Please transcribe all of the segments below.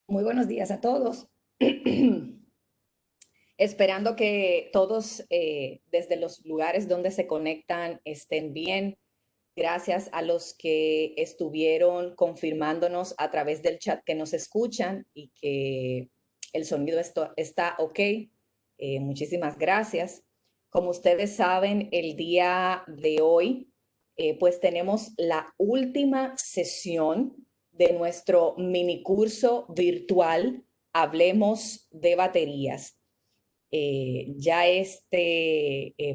Muy buenos días a todos. Esperando que todos desde los lugares donde se conectan estén bien. Gracias a los que estuvieron confirmándonos a través del chat que nos escuchan y que el sonido está ok. Muchísimas gracias. Como ustedes saben, el día de hoy, pues tenemos la última sesión de nuestro mini curso virtual Hablemos de baterías. Ya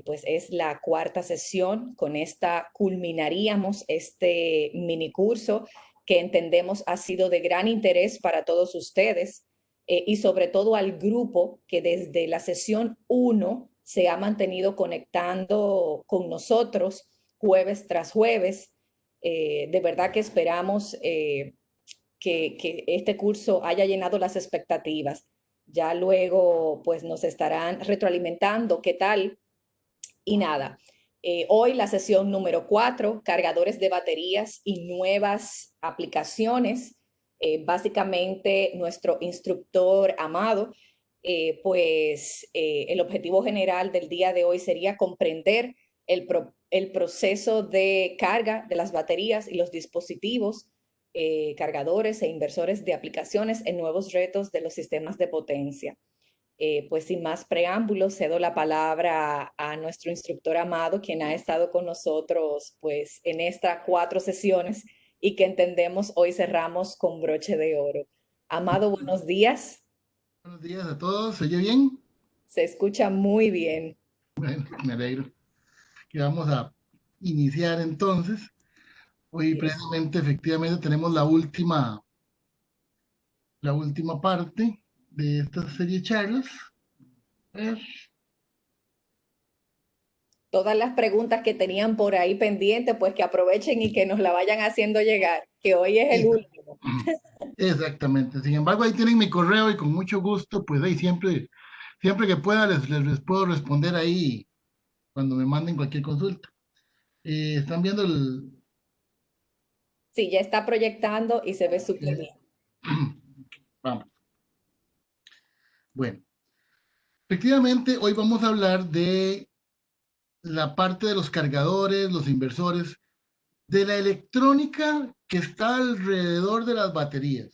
pues es la cuarta sesión. Con esta culminaríamos este mini curso que entendemos ha sido de gran interés para todos ustedes y sobre todo al grupo que desde la sesión uno se ha mantenido conectando con nosotros jueves tras jueves. De verdad que esperamos que este curso haya llenado las expectativas. Ya luego, pues nos estarán retroalimentando qué tal. Y nada, hoy la sesión número 4, cargadores de baterías y nuevas aplicaciones. Básicamente, nuestro instructor Amado, el objetivo general del día de hoy sería comprender el proceso de carga de las baterías y los dispositivos, cargadores e inversores de aplicaciones en nuevos retos de los sistemas de potencia. Pues sin más preámbulos, cedo la palabra a nuestro instructor Amado, quien ha estado con nosotros pues en estas 4 sesiones y que entendemos hoy cerramos con broche de oro. Amado, buenos días. Buenos días a todos, ¿se oye bien? Se escucha muy bien. Bueno, me alegro. Que vamos a iniciar entonces. Hoy precisamente, efectivamente, tenemos la última parte de esta serie de charlas. A ver, Todas las preguntas que tenían por ahí pendientes, pues que aprovechen y que nos la vayan haciendo llegar, que hoy es el esa- último. exactamente. Sin embargo, ahí tienen mi correo y con mucho gusto, pues ahí siempre que pueda les puedo responder ahí cuando me manden cualquier consulta. Están viendo el... Sí, ya está proyectando y se ve súper ok, bien. vamos. Bueno, efectivamente, hoy vamos a hablar de la parte de los cargadores, los inversores, de la electrónica que está alrededor de las baterías.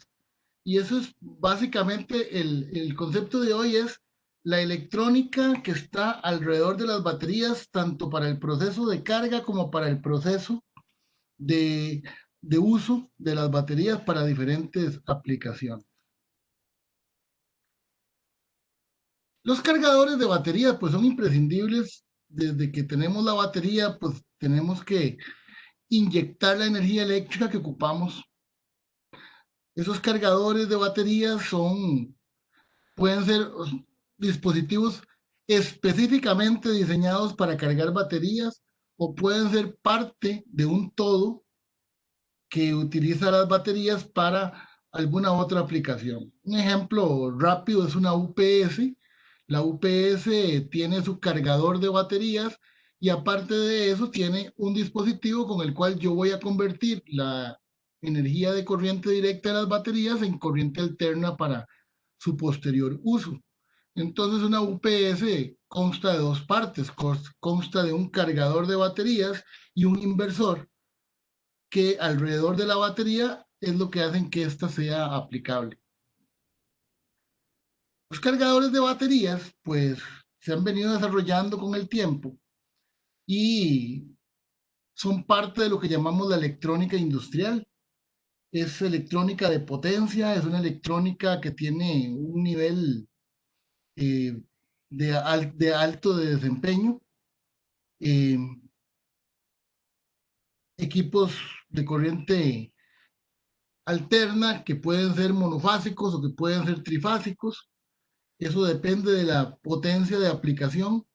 Y eso es básicamente el concepto de hoy es la electrónica que está alrededor de las baterías, tanto para el proceso de carga como para el proceso de, de uso de las baterías para diferentes aplicaciones. Los cargadores de batería pues son imprescindibles. Desde que tenemos la batería pues tenemos que inyectar la energía eléctrica que ocupamos. Esos cargadores de baterías pueden ser dispositivos específicamente diseñados para cargar baterías o pueden ser parte de un todo que utiliza las baterías para alguna otra aplicación. Un ejemplo rápido es una UPS. La UPS tiene su cargador de baterías y aparte de eso tiene un dispositivo con el cual yo voy a convertir la energía de corriente directa de las baterías en corriente alterna para su posterior uso. Entonces una UPS consta de dos partes, consta de un cargador de baterías y un inversor que alrededor de la batería es lo que hacen que ésta sea aplicable. Los cargadores de baterías, pues, se han venido desarrollando con el tiempo y son parte de lo que llamamos la electrónica industrial. Es electrónica de potencia, es una electrónica que tiene un nivel de alto de desempeño, eh, equipos de corriente alterna que pueden ser monofásicos o que pueden ser trifásicos. Eso depende de la potencia de aplicación.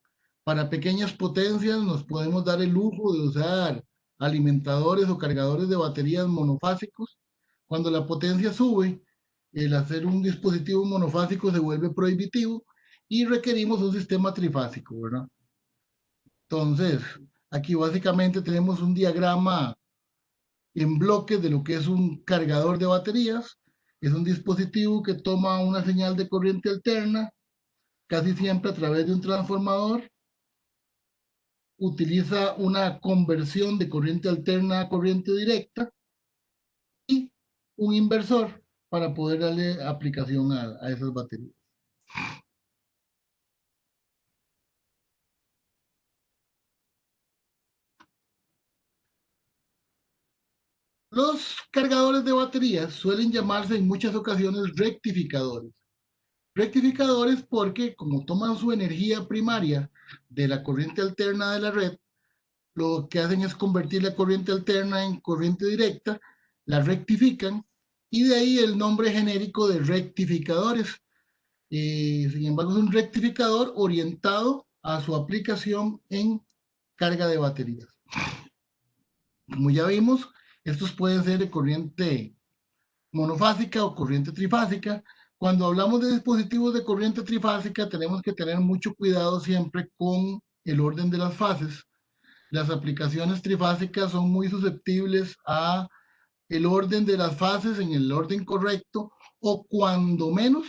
Para pequeñas potencias nos podemos dar el lujo de usar alimentadores o cargadores de baterías monofásicos. Cuando la potencia sube, el hacer un dispositivo monofásico se vuelve prohibitivo y requerimos un sistema trifásico, ¿verdad? Entonces, aquí básicamente tenemos un diagrama en bloques de lo que es un cargador de baterías. Es un dispositivo que toma una señal de corriente alterna, casi siempre a través de un transformador, utiliza una conversión de corriente alterna a corriente directa y un inversor para poder darle aplicación a esas baterías. Los cargadores de baterías suelen llamarse en muchas ocasiones rectificadores. Rectificadores porque como toman su energía primaria de la corriente alterna de la red, lo que hacen es convertir la corriente alterna en corriente directa, la rectifican y de ahí el nombre genérico de rectificadores. Sin embargo, es un rectificador orientado a su aplicación en carga de baterías. Como ya vimos, estos pueden ser de corriente monofásica o corriente trifásica. Cuando hablamos de dispositivos de corriente trifásica, tenemos que tener mucho cuidado siempre con el orden de las fases. Las aplicaciones trifásicas son muy susceptibles a el orden de las fases en el orden correcto o cuando menos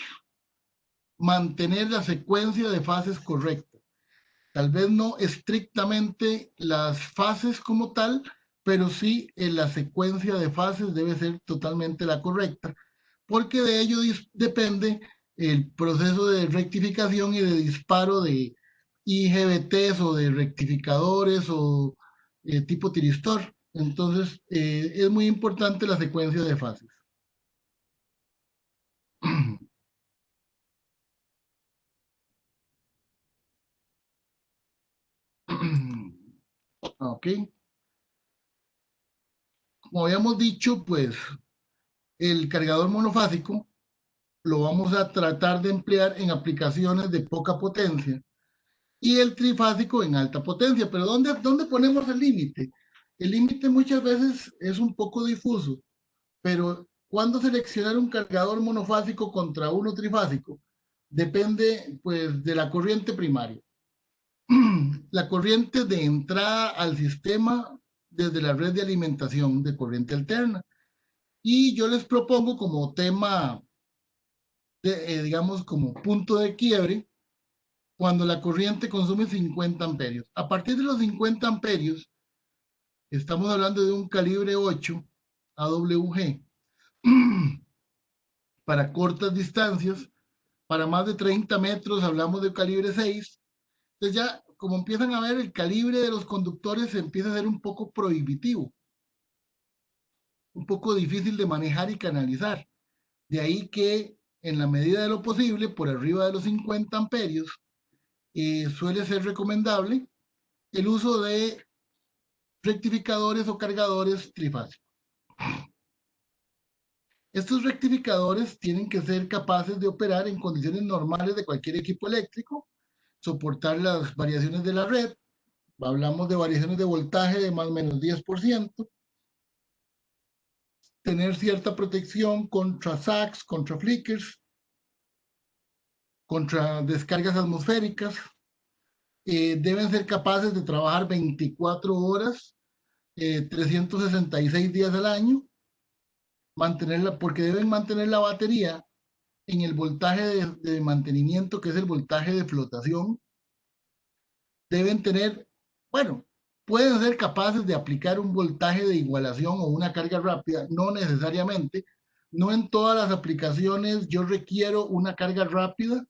mantener la secuencia de fases correcta. Tal vez no estrictamente las fases como tal, pero sí en la secuencia de fases debe ser totalmente la correcta, porque de ello depende el proceso de rectificación y de disparo de IGBTs o de rectificadores o tipo tiristor. Entonces, es muy importante la secuencia de fases. Ok. Como habíamos dicho, pues el cargador monofásico lo vamos a tratar de emplear en aplicaciones de poca potencia y el trifásico en alta potencia. Pero ¿dónde ponemos el límite? El límite muchas veces es un poco difuso, pero ¿cuándo seleccionar un cargador monofásico contra uno trifásico? Depende pues de la corriente primaria. La corriente de entrada al sistema desde la red de alimentación de corriente alterna. Y yo les propongo como tema, digamos, como punto de quiebre, cuando la corriente consume 50 amperios. A partir de los 50 amperios, estamos hablando de un calibre 8 AWG para cortas distancias. Para más de 30 metros hablamos de calibre 6. Entonces ya, como empiezan a ver, el calibre de los conductores empieza a ser un poco prohibitivo, un poco difícil de manejar y canalizar. De ahí que en la medida de lo posible, por arriba de los 50 amperios, suele ser recomendable el uso de rectificadores o cargadores trifásicos. Estos rectificadores tienen que ser capaces de operar en condiciones normales de cualquier equipo eléctrico, soportar las variaciones de la red. Hablamos de variaciones de voltaje de más o menos 10%, tener cierta protección contra sacs, contra flickers, contra descargas atmosféricas. Deben ser capaces de trabajar 24 horas, 366 días al año, porque deben mantener la batería en el voltaje de mantenimiento, que es el voltaje de flotación. Deben tener, bueno, pueden ser capaces de aplicar un voltaje de igualación o una carga rápida, no necesariamente. No en todas las aplicaciones yo requiero una carga rápida,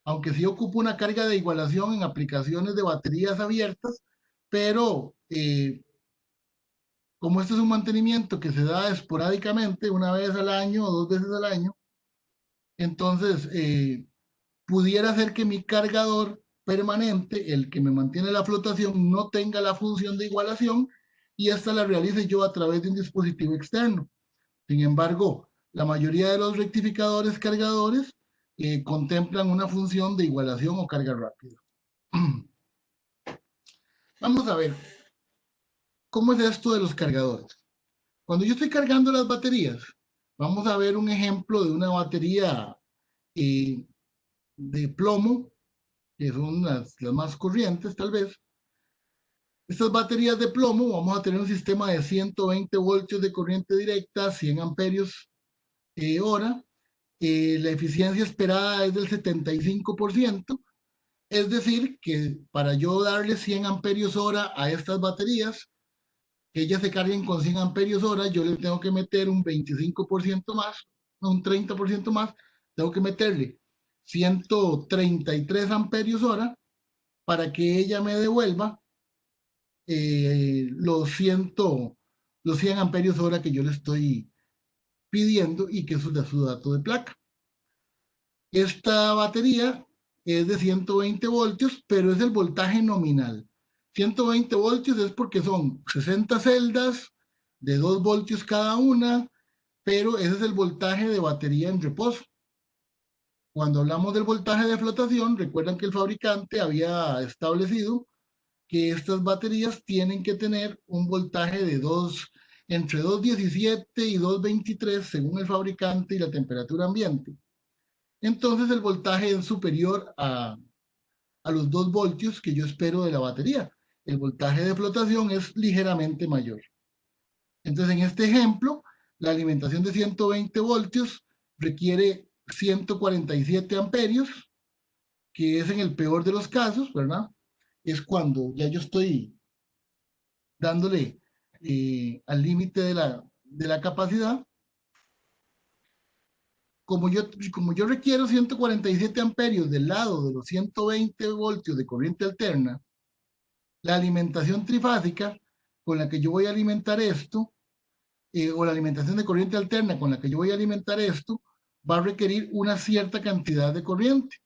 aunque sí ocupo una carga de igualación en aplicaciones de baterías abiertas, pero como este es un mantenimiento que se da esporádicamente, una vez al año o 2 veces al año, entonces pudiera ser que mi cargador permanente, el que me mantiene la flotación, no tenga la función de igualación y esta la realice yo a través de un dispositivo externo. Sin embargo, la mayoría de los rectificadores cargadores contemplan una función de igualación o carga rápida. Vamos a ver, ¿cómo es esto de los cargadores? Cuando yo estoy cargando las baterías, vamos a ver un ejemplo de una batería de plomo, que son las más corrientes tal vez. Estas baterías de plomo, vamos a tener un sistema de 120 voltios de corriente directa, 100 amperios hora. La eficiencia esperada es del 75%, es decir, que para yo darle 100 amperios hora a estas baterías, que ellas se carguen con 100 amperios hora, yo le tengo que meter un 25% más, un 30% más, tengo que meterle 133 amperios hora para que ella me devuelva los 100 amperios hora que yo le estoy pidiendo y que eso es de su dato de placa. Esta batería es de 120 voltios, pero es el voltaje nominal. 120 voltios es porque son 60 celdas de 2 voltios cada una, pero ese es el voltaje de batería en reposo. Cuando hablamos del voltaje de flotación, recuerdan que el fabricante había establecido que estas baterías tienen que tener un voltaje de entre 217 y 223 según el fabricante y la temperatura ambiente. Entonces el voltaje es superior a los 2 voltios que yo espero de la batería. El voltaje de flotación es ligeramente mayor. Entonces en este ejemplo, la alimentación de 120 voltios requiere 147 amperios, que es en el peor de los casos, ¿verdad? Es cuando ya yo estoy dándole al límite de la capacidad. Como yo requiero 147 amperios del lado de los 120 voltios de corriente alterna, la alimentación trifásica con la que yo voy a alimentar esto, o la alimentación de corriente alterna con la que yo voy a alimentar esto, va a requerir una cierta cantidad de corriente.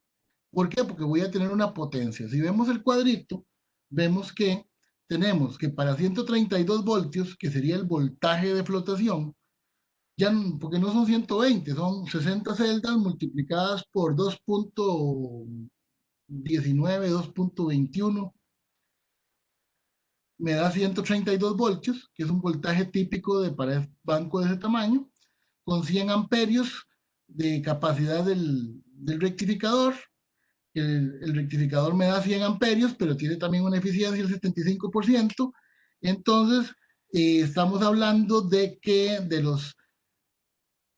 ¿Por qué? Porque voy a tener una potencia. Si vemos el cuadrito, vemos que tenemos que para 132 voltios, que sería el voltaje de flotación, ya, porque no son 120, son 60 celdas multiplicadas por 2.19, 2.21, me da 132 voltios, que es un voltaje típico de para banco de ese tamaño, con 100 amperios de capacidad del rectificador. El rectificador me da 100 amperios, pero tiene también una eficiencia del 75%. Entonces, estamos hablando de que de los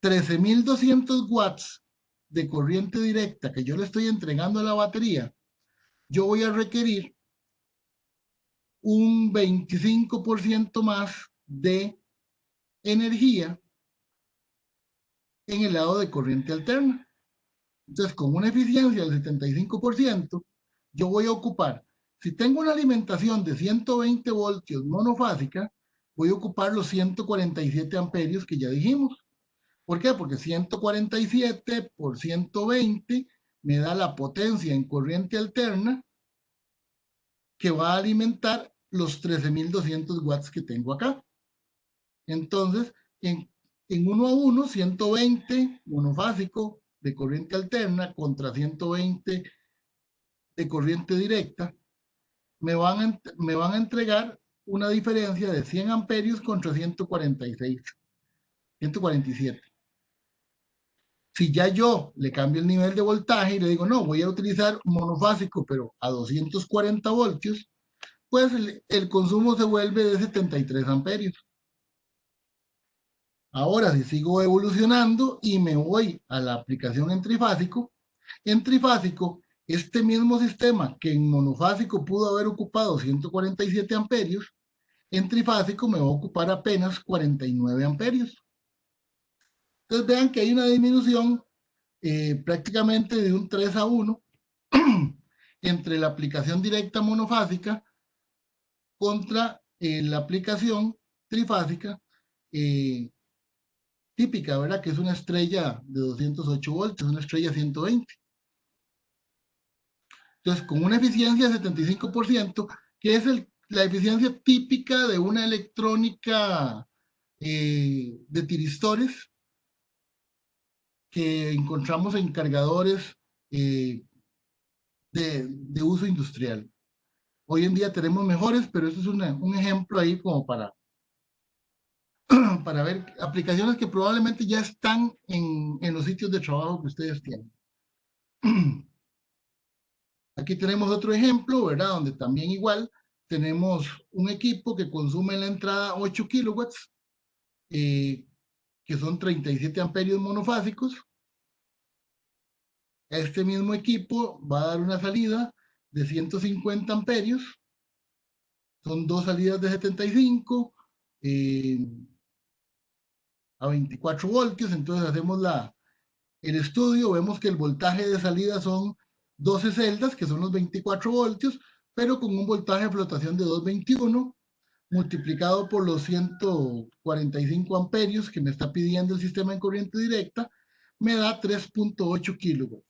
13.200 watts de corriente directa que yo le estoy entregando a la batería, yo voy a requerir un 25% más de energía en el lado de corriente alterna. Entonces, con una eficiencia del 75%, yo voy a ocupar, si tengo una alimentación de 120 voltios monofásica, voy a ocupar los 147 amperios que ya dijimos. ¿Por qué? Porque 147 por 120 me da la potencia en corriente alterna que va a alimentar los 13.200 watts que tengo acá. Entonces, en 1 a 1, 120 monofásico de corriente alterna contra 120 de corriente directa, me van a entregar una diferencia de 100 amperios contra 146, 147. Si ya yo le cambio el nivel de voltaje y le digo, no, voy a utilizar monofásico, pero a 240 voltios, pues el consumo se vuelve de 73 amperios. Ahora, si sigo evolucionando y me voy a la aplicación en trifásico, este mismo sistema que en monofásico pudo haber ocupado 147 amperios, en trifásico me va a ocupar apenas 49 amperios. Entonces vean que hay una disminución prácticamente de un 3 a 1 entre la aplicación directa monofásica contra la aplicación trifásica típica, ¿verdad? Que es una estrella de 208 voltios, una estrella 120. Entonces, con una eficiencia de 75%, que es la eficiencia típica de una electrónica de tiristores que encontramos en cargadores de uso industrial. Hoy en día tenemos mejores, pero eso es un ejemplo ahí como para ver aplicaciones que probablemente ya están en los sitios de trabajo que ustedes tienen. Aquí tenemos otro ejemplo, ¿verdad? Donde también igual tenemos un equipo que consume en la entrada 8 kilowatts, que que son 37 amperios monofásicos. Este mismo equipo va a dar una salida de 150 amperios. Son dos salidas de 75 a 24 voltios. Entonces hacemos el estudio, vemos que el voltaje de salida son 12 celdas, que son los 24 voltios, pero con un voltaje de flotación de 221 multiplicado por los 145 amperios que me está pidiendo el sistema en corriente directa, me da 3.8 kilowatts.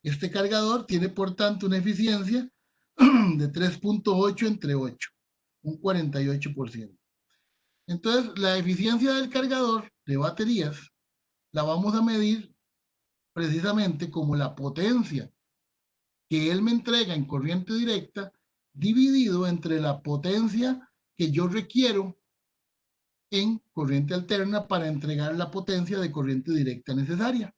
Este cargador tiene, por tanto, una eficiencia de 3.8 entre 8, un 48%. Entonces, la eficiencia del cargador de baterías la vamos a medir precisamente como la potencia que él me entrega en corriente directa dividido entre la potencia que yo requiero en corriente alterna para entregar la potencia de corriente directa necesaria.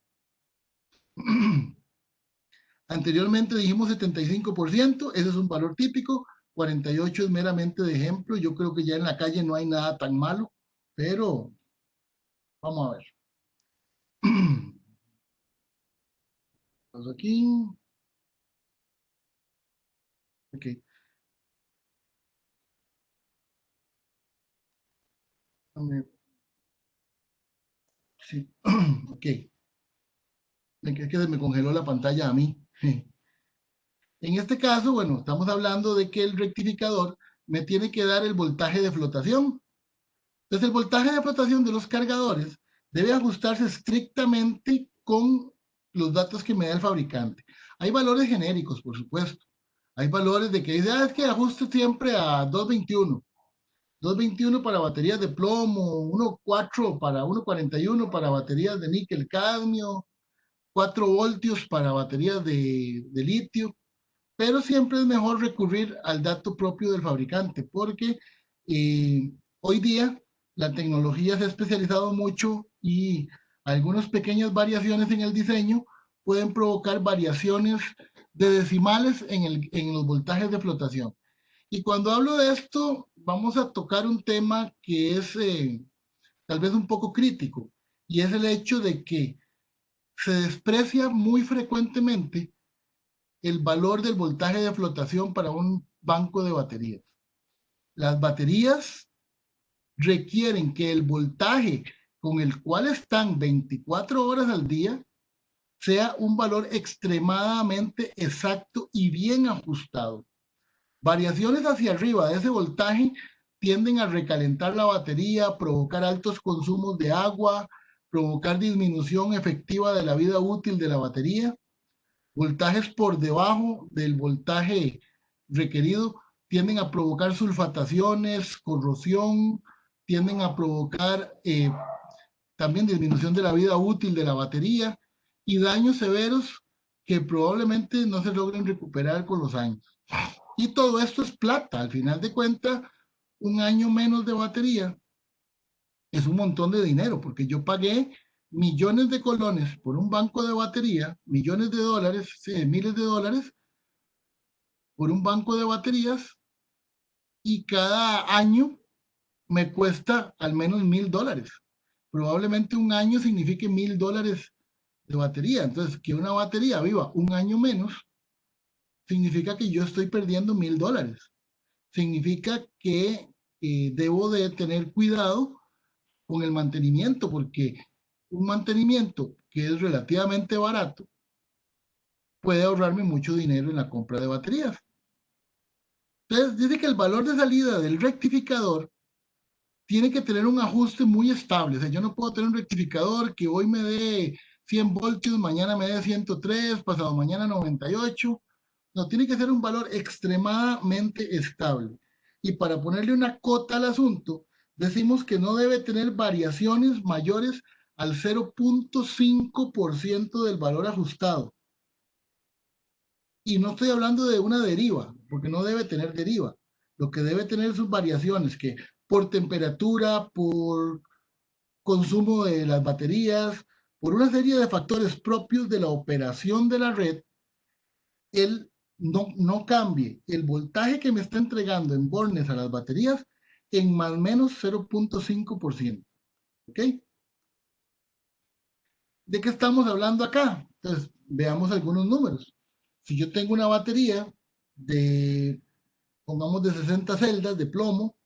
Anteriormente dijimos 75%, ese es un valor típico, 48 es meramente de ejemplo. Yo creo que ya en la calle no hay nada tan malo, pero vamos a ver. Vamos aquí. Ok. Sí. Ok. Es que se me congeló la pantalla a mí. En este caso, bueno, estamos hablando de que el rectificador me tiene que dar el voltaje de flotación. Entonces, el voltaje de flotación de los cargadores debe ajustarse estrictamente con los datos que me da el fabricante. Hay valores genéricos, por supuesto. Hay valores de que dice, es que ajuste siempre a 221. 221 para baterías de plomo, 1.4 para 1.41 para baterías de níquel cadmio, 4 voltios para baterías de litio, pero siempre es mejor recurrir al dato propio del fabricante, porque hoy día la tecnología se ha especializado mucho y algunas pequeñas variaciones en el diseño pueden provocar variaciones de decimales en los voltajes de flotación. Y cuando hablo de esto, vamos a tocar un tema que es tal vez un poco crítico, y es el hecho de que se desprecia muy frecuentemente el valor del voltaje de flotación para un banco de baterías. Las baterías requieren que el voltaje con el cual están 24 horas al día sea un valor extremadamente exacto y bien ajustado. Variaciones hacia arriba de ese voltaje tienden a recalentar la batería, provocar altos consumos de agua, provocar disminución efectiva de la vida útil de la batería. Voltajes por debajo del voltaje requerido tienden a provocar sulfataciones, corrosión, tienden a provocar también disminución de la vida útil de la batería y daños severos que probablemente no se logren recuperar con los años. Y todo esto es plata. Al final de cuentas, un año menos de batería es un montón de dinero, porque yo pagué millones de colones por un banco de batería, millones de dólares, sí, miles de dólares, por un banco de baterías, y cada año me cuesta al menos $1,000. Probablemente un año signifique $1,000 de batería. Entonces, que una batería viva un año menos, significa que yo estoy perdiendo $1,000. Significa que debo de tener cuidado con el mantenimiento, porque un mantenimiento que es relativamente barato puede ahorrarme mucho dinero en la compra de baterías. Entonces, dice que el valor de salida del rectificador tiene que tener un ajuste muy estable. O sea, yo no puedo tener un rectificador que hoy me dé 100 voltios, mañana me dé 103, pasado mañana 98. No, tiene que ser un valor extremadamente estable. Y para ponerle una cota al asunto, decimos que no debe tener variaciones mayores al 0.5% del valor ajustado. Y no estoy hablando de una deriva, porque no debe tener deriva. Lo que debe tener son variaciones que por temperatura, por consumo de las baterías, por una serie de factores propios de la operación de la red, él no cambie el voltaje que me está entregando en bornes a las baterías en más o menos 0.5%. ¿Ok? ¿De qué estamos hablando acá? Entonces, veamos algunos números. Si yo tengo una batería de, pongamos, de 60 celdas de plomo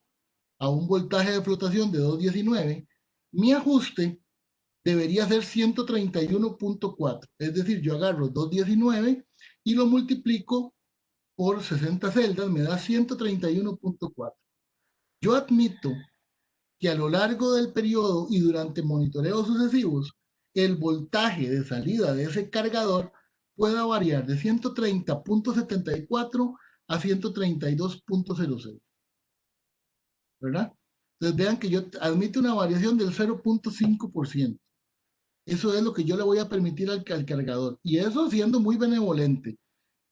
a un voltaje de flotación de 219, mi ajuste debería ser 131.4. Es decir, yo agarro 219 y lo multiplico por 60 celdas, me da 131.4. Yo admito que a lo largo del periodo y durante monitoreos sucesivos, el voltaje de salida de ese cargador pueda variar de 130.74 a 132.06, ¿verdad? Entonces vean que yo admito una variación del 0.5%. Eso es lo que yo le voy a permitir al cargador. Y eso siendo muy benevolente.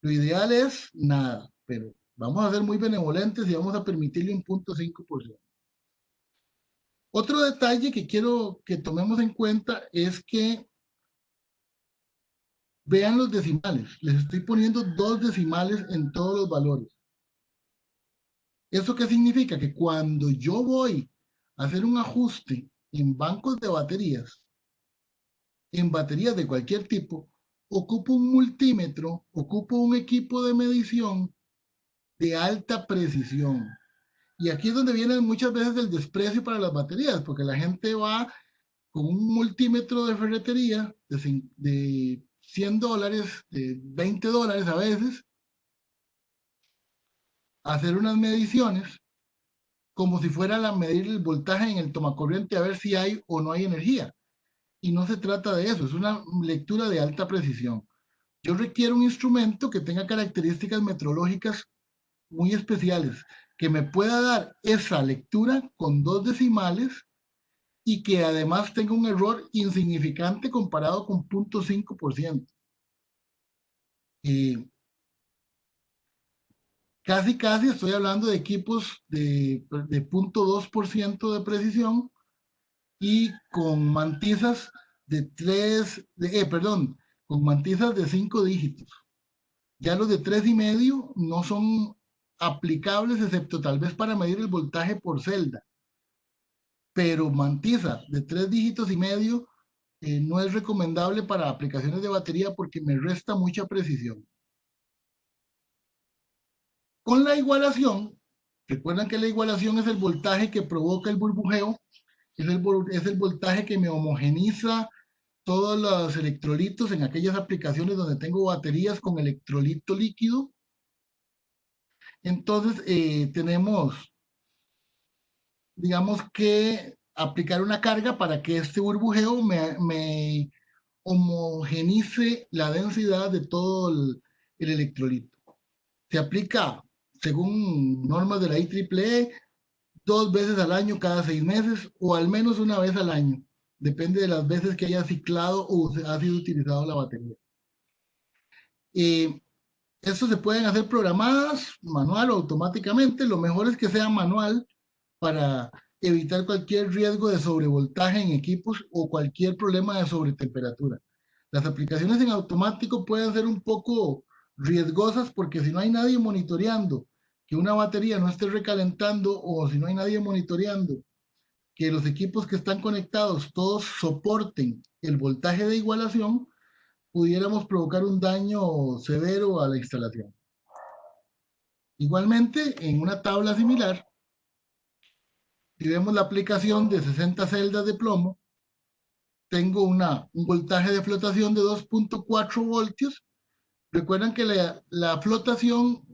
Lo ideal es nada, pero vamos a ser muy benevolentes y vamos a permitirle un 0.5%. Otro detalle que quiero que tomemos en cuenta es que vean los decimales. Les estoy poniendo 2 decimales en todos los valores. ¿Eso qué significa? Que cuando yo voy a hacer un ajuste en bancos de baterías, en baterías de cualquier tipo, ocupo un multímetro, ocupo un equipo de medición de alta precisión. Y aquí es donde viene muchas veces el desprecio para las baterías, porque la gente va con un multímetro de ferretería de $100, de $20 a veces, a hacer unas mediciones como si fuera a medir el voltaje en el tomacorriente a ver si hay o no hay energía. Y no se trata de eso, es una lectura de alta precisión. Yo requiero un instrumento que tenga características metrológicas muy especiales, que me pueda dar esa lectura con 2 decimales y que además tenga un error insignificante comparado con 0.5%. Y casi estoy hablando de equipos de 0.2% de precisión y con mantizas de 3, perdón, con mantizas de 5 dígitos. Ya los de 3,5 no son aplicables excepto tal vez para medir el voltaje por celda. Pero mantiza de 3,5 dígitos no es recomendable para aplicaciones de batería porque me resta mucha precisión. Con la igualación, recuerdan que la igualación es el voltaje que provoca el burbujeo, es el voltaje que me homogeniza todos los electrolitos en aquellas aplicaciones donde tengo baterías con electrolito líquido. Entonces tenemos, digamos que aplicar una carga para que este burbujeo me homogenice la densidad de todo el electrolito. Se aplica, según normas de la IEEE, 2 veces al año cada 6 meses o al menos una vez al año. Depende de las veces que haya ciclado o ha sido utilizado la batería. Estos se pueden hacer programadas, manual o automáticamente. Lo mejor es que sea manual para evitar cualquier riesgo de sobrevoltaje en equipos o cualquier problema de sobretemperatura. Las aplicaciones en automático pueden ser un poco riesgosas porque si no hay nadie monitoreando que una batería no esté recalentando o si no hay nadie monitoreando que los equipos que están conectados todos soporten el voltaje de igualación, pudiéramos provocar un daño severo a la instalación. Igualmente, en una tabla similar, si vemos la aplicación de 60 celdas de plomo, tengo un voltaje de flotación de 2.4 voltios. Recuerdan que la flotación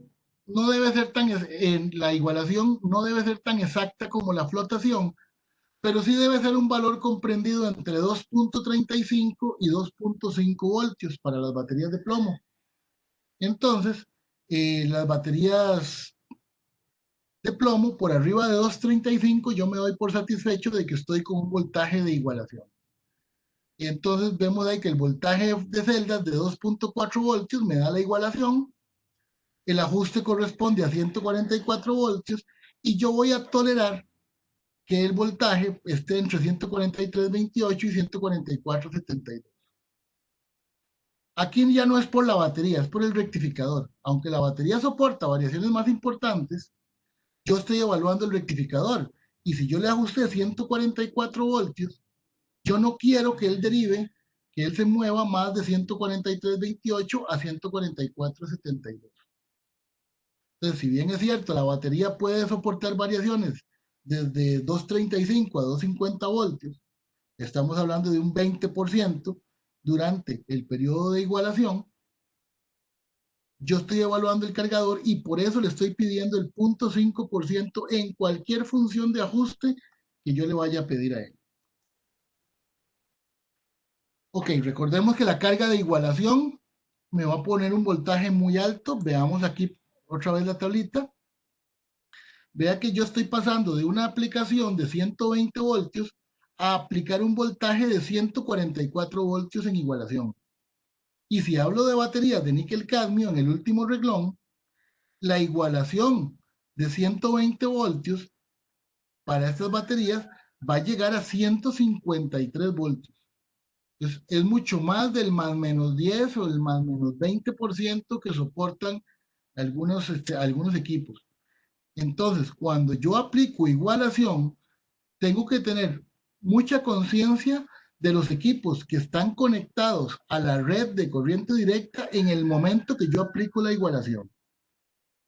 no debe ser en la igualación no debe ser tan exacta como la flotación, pero sí debe ser un valor comprendido entre 2.35 y 2.5 voltios para las baterías de plomo. Entonces, las baterías de plomo por arriba de 2.35, yo me doy por satisfecho de que estoy con un voltaje de igualación. Y entonces vemos ahí que el voltaje de celdas de 2.4 voltios me da la igualación, el ajuste corresponde a 144 voltios y yo voy a tolerar que el voltaje esté entre 143.28 y 144.72. Aquí ya no es por la batería, es por el rectificador. Aunque la batería soporta variaciones más importantes, yo estoy evaluando el rectificador. Y si yo le ajusté 144 voltios, yo no quiero que él derive que él se mueva más de 143.28 a 144.72. Entonces, si bien es cierto, la batería puede soportar variaciones desde 235 a 250 voltios, estamos hablando de un 20% durante el periodo de igualación. Yo estoy evaluando el cargador y por eso le estoy pidiendo el 0.5% en cualquier función de ajuste que yo le vaya a pedir a él. Ok, recordemos que la carga de igualación me va a poner un voltaje muy alto. Veamos aquí otra vez la tablita. Vea que yo estoy pasando de una aplicación de 120 voltios a aplicar un voltaje de 144 voltios en igualación. Y si hablo de baterías de níquel cadmio en el último reglón, la igualación de 120 voltios para estas baterías va a llegar a 153 voltios. Entonces, es mucho más del más menos 10 o el más menos 20% que soportan algunos equipos. Entonces, cuando yo aplico igualación, tengo que tener mucha conciencia de los equipos que están conectados a la red de corriente directa en el momento que yo aplico la igualación.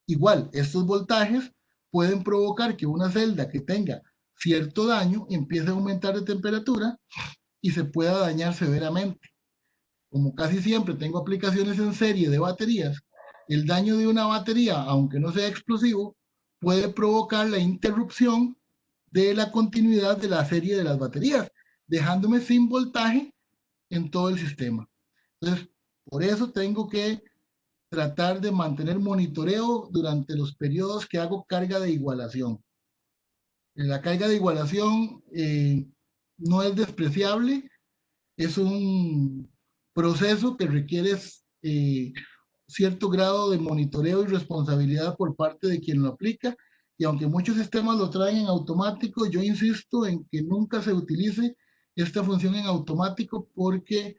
Igual, estos voltajes pueden provocar que una celda que tenga cierto daño empiece a aumentar de temperatura y se pueda dañar severamente. Como casi siempre tengo aplicaciones en serie de baterías, el daño de una batería, aunque no sea explosivo, puede provocar la interrupción de la continuidad de la serie de las baterías, dejándome sin voltaje en todo el sistema. Entonces, por eso tengo que tratar de mantener monitoreo durante los periodos que hago carga de igualación. La carga de igualación no es despreciable, es un proceso que requiere cierto grado de monitoreo y responsabilidad por parte de quien lo aplica. Y aunque muchos sistemas lo traen en automático, yo insisto en que nunca se utilice esta función en automático porque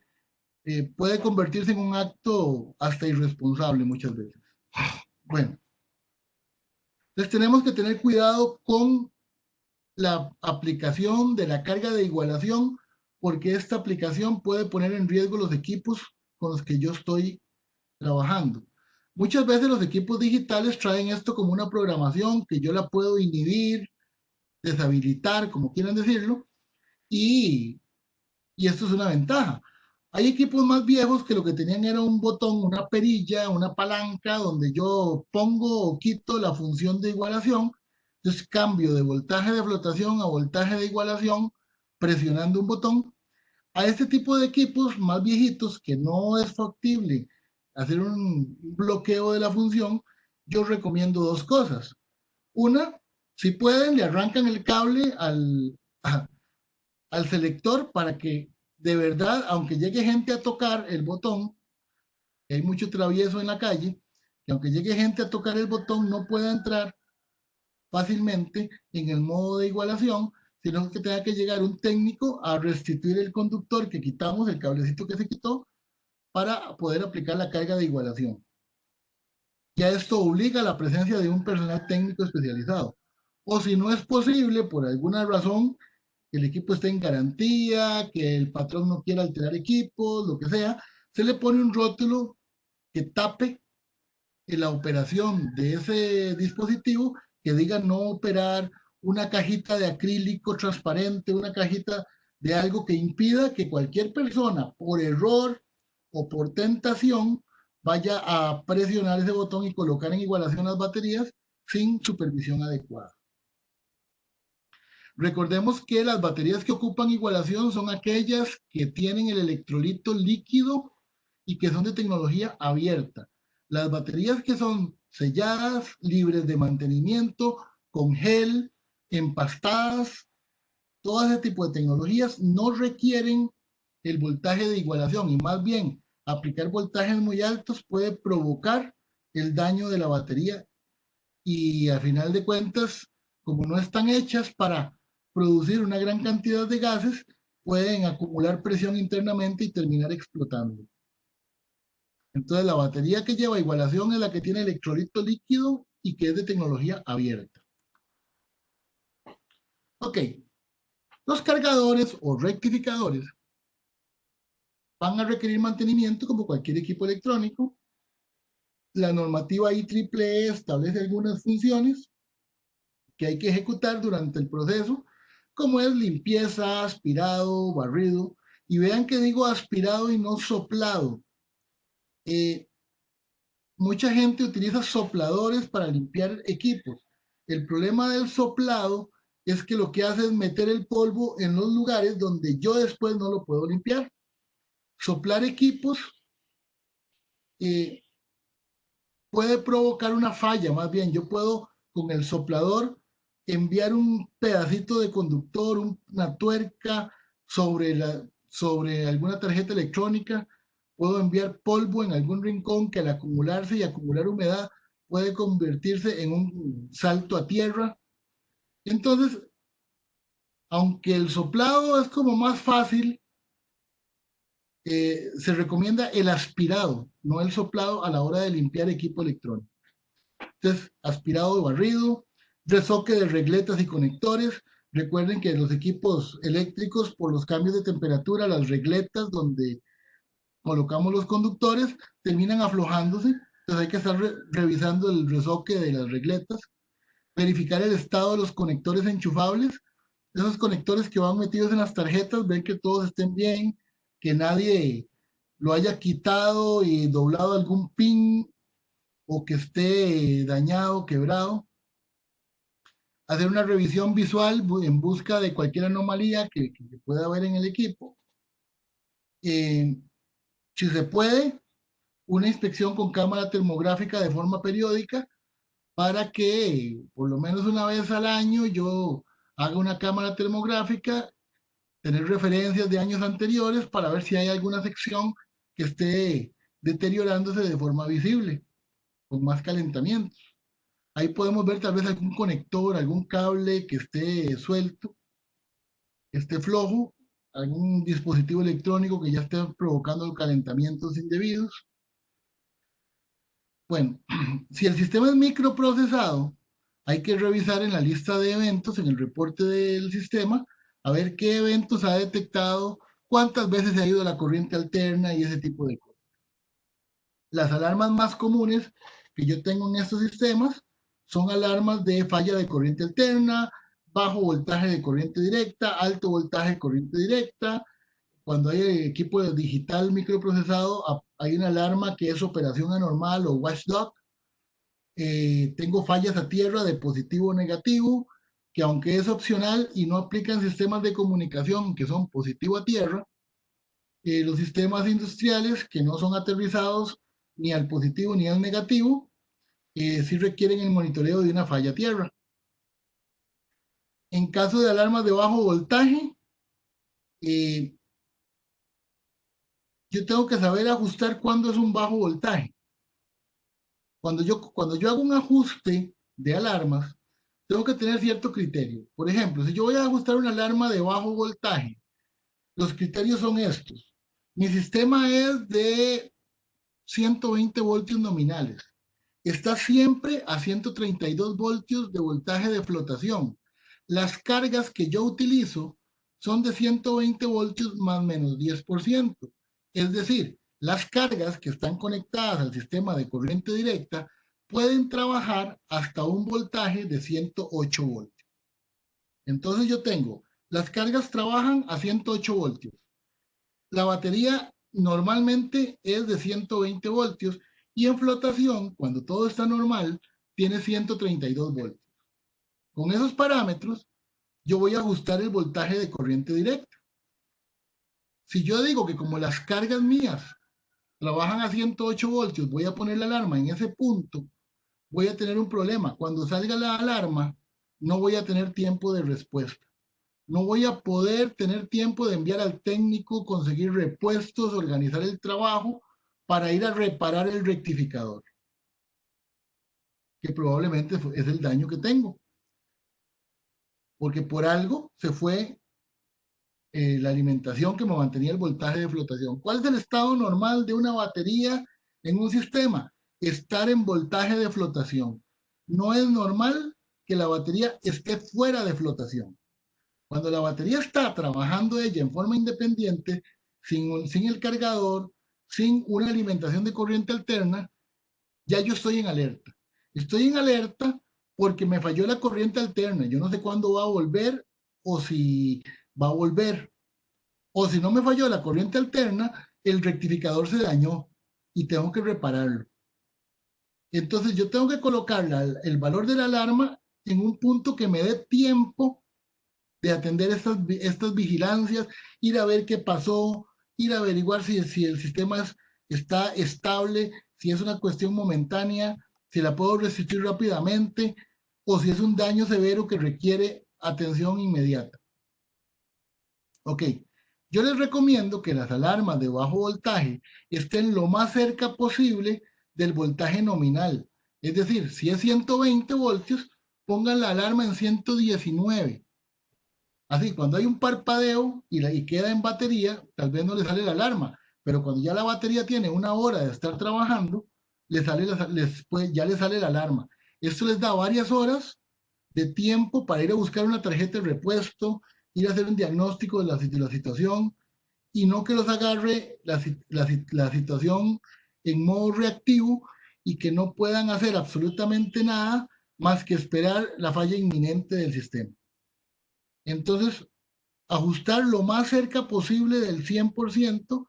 puede convertirse en un acto hasta irresponsable muchas veces. Bueno, entonces tenemos que tener cuidado con la aplicación de la carga de igualación porque esta aplicación puede poner en riesgo los equipos con los que yo estoy trabajando. Muchas veces los equipos digitales traen esto como una programación que yo la puedo inhibir, deshabilitar, como quieran decirlo, y, y esto es una ventaja. Hay equipos más viejos que lo que tenían era un botón, una perilla, una palanca donde yo pongo o quito la función de igualación. Entonces cambio de voltaje de flotación a voltaje de igualación presionando un botón. A este tipo de equipos más viejitos que no es factible hacer un bloqueo de la función, yo recomiendo dos cosas. Una, si pueden, le arrancan el cable al selector para que de verdad, aunque llegue gente a tocar el botón, que hay mucho travieso en la calle, que aunque llegue gente a tocar el botón no pueda entrar fácilmente en el modo de igualación, sino que tenga que llegar un técnico a restituir el conductor que quitamos, el cablecito que se quitó, para poder aplicar la carga de igualación. Ya esto obliga a la presencia de un personal técnico especializado. O si no es posible, por alguna razón, que el equipo esté en garantía, que el patrón no quiera alterar equipos, lo que sea, se le pone un rótulo que tape la operación de ese dispositivo, que diga no operar, una cajita de acrílico transparente, una cajita de algo que impida que cualquier persona, por error o por tentación, vaya a presionar ese botón y colocar en igualación las baterías sin supervisión adecuada. Recordemos que las baterías que ocupan igualación son aquellas que tienen el electrolito líquido y que son de tecnología abierta. Las baterías que son selladas, libres de mantenimiento, con gel, empastadas, todo ese tipo de tecnologías no requieren el voltaje de igualación y más bien aplicar voltajes muy altos puede provocar el daño de la batería y a final de cuentas, como no están hechas para producir una gran cantidad de gases, pueden acumular presión internamente y terminar explotando. Entonces, la batería que lleva igualación es la que tiene electrolito líquido y que es de tecnología abierta. Ok, los cargadores o rectificadores van a requerir mantenimiento como cualquier equipo electrónico. La normativa IEEE establece algunas funciones que hay que ejecutar durante el proceso, como es limpieza, aspirado, barrido. Y vean que digo aspirado y no soplado. Mucha gente utiliza sopladores para limpiar equipos. El problema del soplado es que lo que hace es meter el polvo en los lugares donde yo después no lo puedo limpiar. Soplar equipos eh, puede provocar una falla, más bien yo puedo con el soplador enviar un pedacito de conductor, una tuerca sobre alguna tarjeta electrónica, puedo enviar polvo en algún rincón que al acumularse y acumular humedad puede convertirse en un salto a tierra. Entonces, aunque el soplado es como más fácil, se recomienda el aspirado, no el soplado a la hora de limpiar equipo electrónico. Entonces, aspirado y barrido, resoque de regletas y conectores. Recuerden que los equipos eléctricos, por los cambios de temperatura, las regletas donde colocamos los conductores terminan aflojándose. Entonces hay que estar revisando el resoque de las regletas. Verificar el estado de los conectores enchufables. Esos conectores que van metidos en las tarjetas, ver que todos estén bien, que nadie lo haya quitado y doblado algún pin o que esté dañado, quebrado. Hacer una revisión visual en busca de cualquier anomalía que pueda haber en el equipo. Si se puede, una inspección con cámara termográfica de forma periódica para que por lo menos una vez al año yo haga una cámara termográfica, tener referencias de años anteriores para ver si hay alguna sección que esté deteriorándose de forma visible, con más calentamiento. Ahí podemos ver tal vez algún conector, algún cable que esté suelto, que esté flojo, algún dispositivo electrónico que ya esté provocando calentamientos indebidos. Bueno, si el sistema es microprocesado, hay que revisar en la lista de eventos, en el reporte del sistema, a ver qué eventos ha detectado, cuántas veces se ha ido la corriente alterna y ese tipo de cosas. Las alarmas más comunes que yo tengo en estos sistemas son alarmas de falla de corriente alterna, bajo voltaje de corriente directa, alto voltaje de corriente directa. Cuando hay equipo digital microprocesado, hay una alarma que es operación anormal o watchdog. Tengo fallas a tierra de positivo o negativo, que aunque es opcional y no aplica en sistemas de comunicación que son positivo a tierra, los sistemas industriales que no son aterrizados ni al positivo ni al negativo, sí requieren el monitoreo de una falla a tierra. En caso de alarmas de bajo voltaje, yo tengo que saber ajustar cuándo es un bajo voltaje. Cuando yo hago un ajuste de alarmas, tengo que tener cierto criterio. Por ejemplo, si yo voy a ajustar una alarma de bajo voltaje, los criterios son estos. Mi sistema es de 120 voltios nominales. Está siempre a 132 voltios de voltaje de flotación. Las cargas que yo utilizo son de 120 voltios más menos 10%. Es decir, las cargas que están conectadas al sistema de corriente directa pueden trabajar hasta un voltaje de 108 voltios. Entonces yo tengo, las cargas trabajan a 108 voltios. La batería normalmente es de 120 voltios y en flotación, cuando todo está normal, tiene 132 voltios. Con esos parámetros, yo voy a ajustar el voltaje de corriente directa. Si yo digo que como las cargas mías trabajan a 108 voltios, voy a poner la alarma en ese punto, voy a tener un problema. Cuando salga la alarma, no voy a tener tiempo de respuesta. No voy a poder tener tiempo de enviar al técnico, conseguir repuestos, organizar el trabajo para ir a reparar el rectificador, que probablemente es el daño que tengo. Porque por algo se fue la alimentación que me mantenía el voltaje de flotación. ¿Cuál es el estado normal de una batería en un sistema? Estar en voltaje de flotación. No es normal que la batería esté fuera de flotación. Cuando la batería está trabajando ella en forma independiente, sin el cargador, sin una alimentación de corriente alterna, ya yo estoy en alerta. Estoy en alerta porque me falló la corriente alterna. Yo no sé cuándo va a volver o si va a volver. O si no me falló la corriente alterna, el rectificador se dañó y tengo que repararlo. Entonces yo tengo que colocar el valor de la alarma en un punto que me dé tiempo de atender estas vigilancias, ir a ver qué pasó, ir a averiguar si el sistema está estable, si es una cuestión momentánea, si la puedo resistir rápidamente o si es un daño severo que requiere atención inmediata. Ok, yo les recomiendo que las alarmas de bajo voltaje estén lo más cerca posible del voltaje nominal. Es decir, si es 120 voltios, pongan la alarma en 119. Así, cuando hay un parpadeo y queda en batería, tal vez no le sale la alarma, pero cuando ya la batería tiene una hora de estar trabajando, ya le sale la alarma. Esto les da varias horas de tiempo para ir a buscar una tarjeta de repuesto, ir a hacer un diagnóstico de la situación y no que los agarre la situación en modo reactivo y que no puedan hacer absolutamente nada más que esperar la falla inminente del sistema. Entonces, ajustar lo más cerca posible del 100%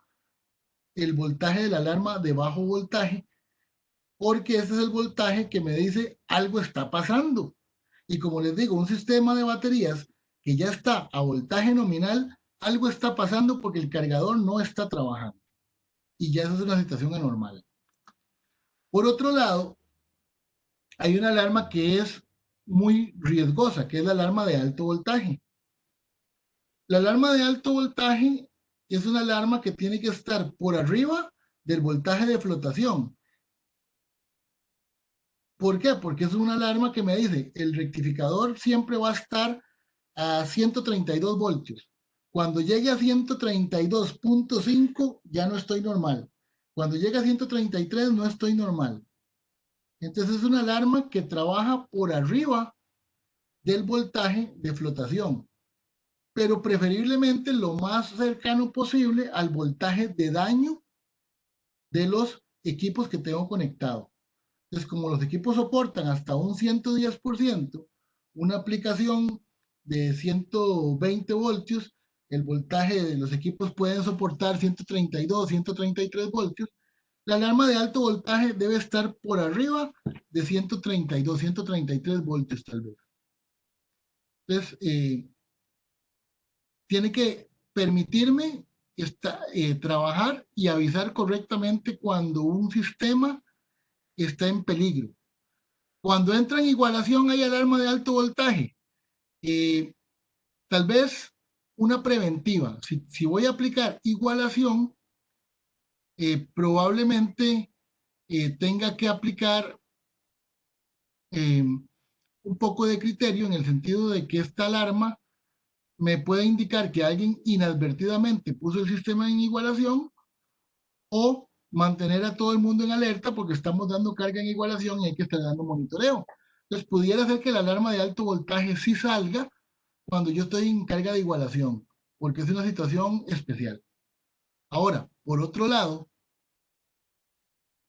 el voltaje de la alarma de bajo voltaje, porque ese es el voltaje que me dice algo está pasando. Y como les digo, un sistema de baterías que ya está a voltaje nominal, algo está pasando porque el cargador no está trabajando. Y ya esa es una situación anormal. Por otro lado, hay una alarma que es muy riesgosa, que es la alarma de alto voltaje. La alarma de alto voltaje es una alarma que tiene que estar por arriba del voltaje de flotación. ¿Por qué? Porque es una alarma que me dice, el rectificador siempre va a estar a 132 voltios. Cuando llegue a 132.5 ya no estoy normal. Cuando llegue a 133 no estoy normal. Entonces es una alarma que trabaja por arriba del voltaje de flotación, pero preferiblemente lo más cercano posible al voltaje de daño de los equipos que tengo conectado. Entonces, como los equipos soportan hasta un 110%, una aplicación de 120 voltios, el voltaje de los equipos pueden soportar 132, 133 voltios. La alarma de alto voltaje debe estar por arriba de 132, 133 voltios tal vez. Entonces, tiene que permitirme trabajar y avisar correctamente cuando un sistema está en peligro. Cuando entra en igualación hay alarma de alto voltaje. Tal vez una preventiva. Si voy a aplicar igualación, probablemente tenga que aplicar un poco de criterio en el sentido de que esta alarma me puede indicar que alguien inadvertidamente puso el sistema en igualación o mantener a todo el mundo en alerta porque estamos dando carga en igualación y hay que estar dando monitoreo. Entonces, pudiera ser que la alarma de alto voltaje sí salga cuando yo estoy en carga de igualación, porque es una situación especial. Ahora, por otro lado,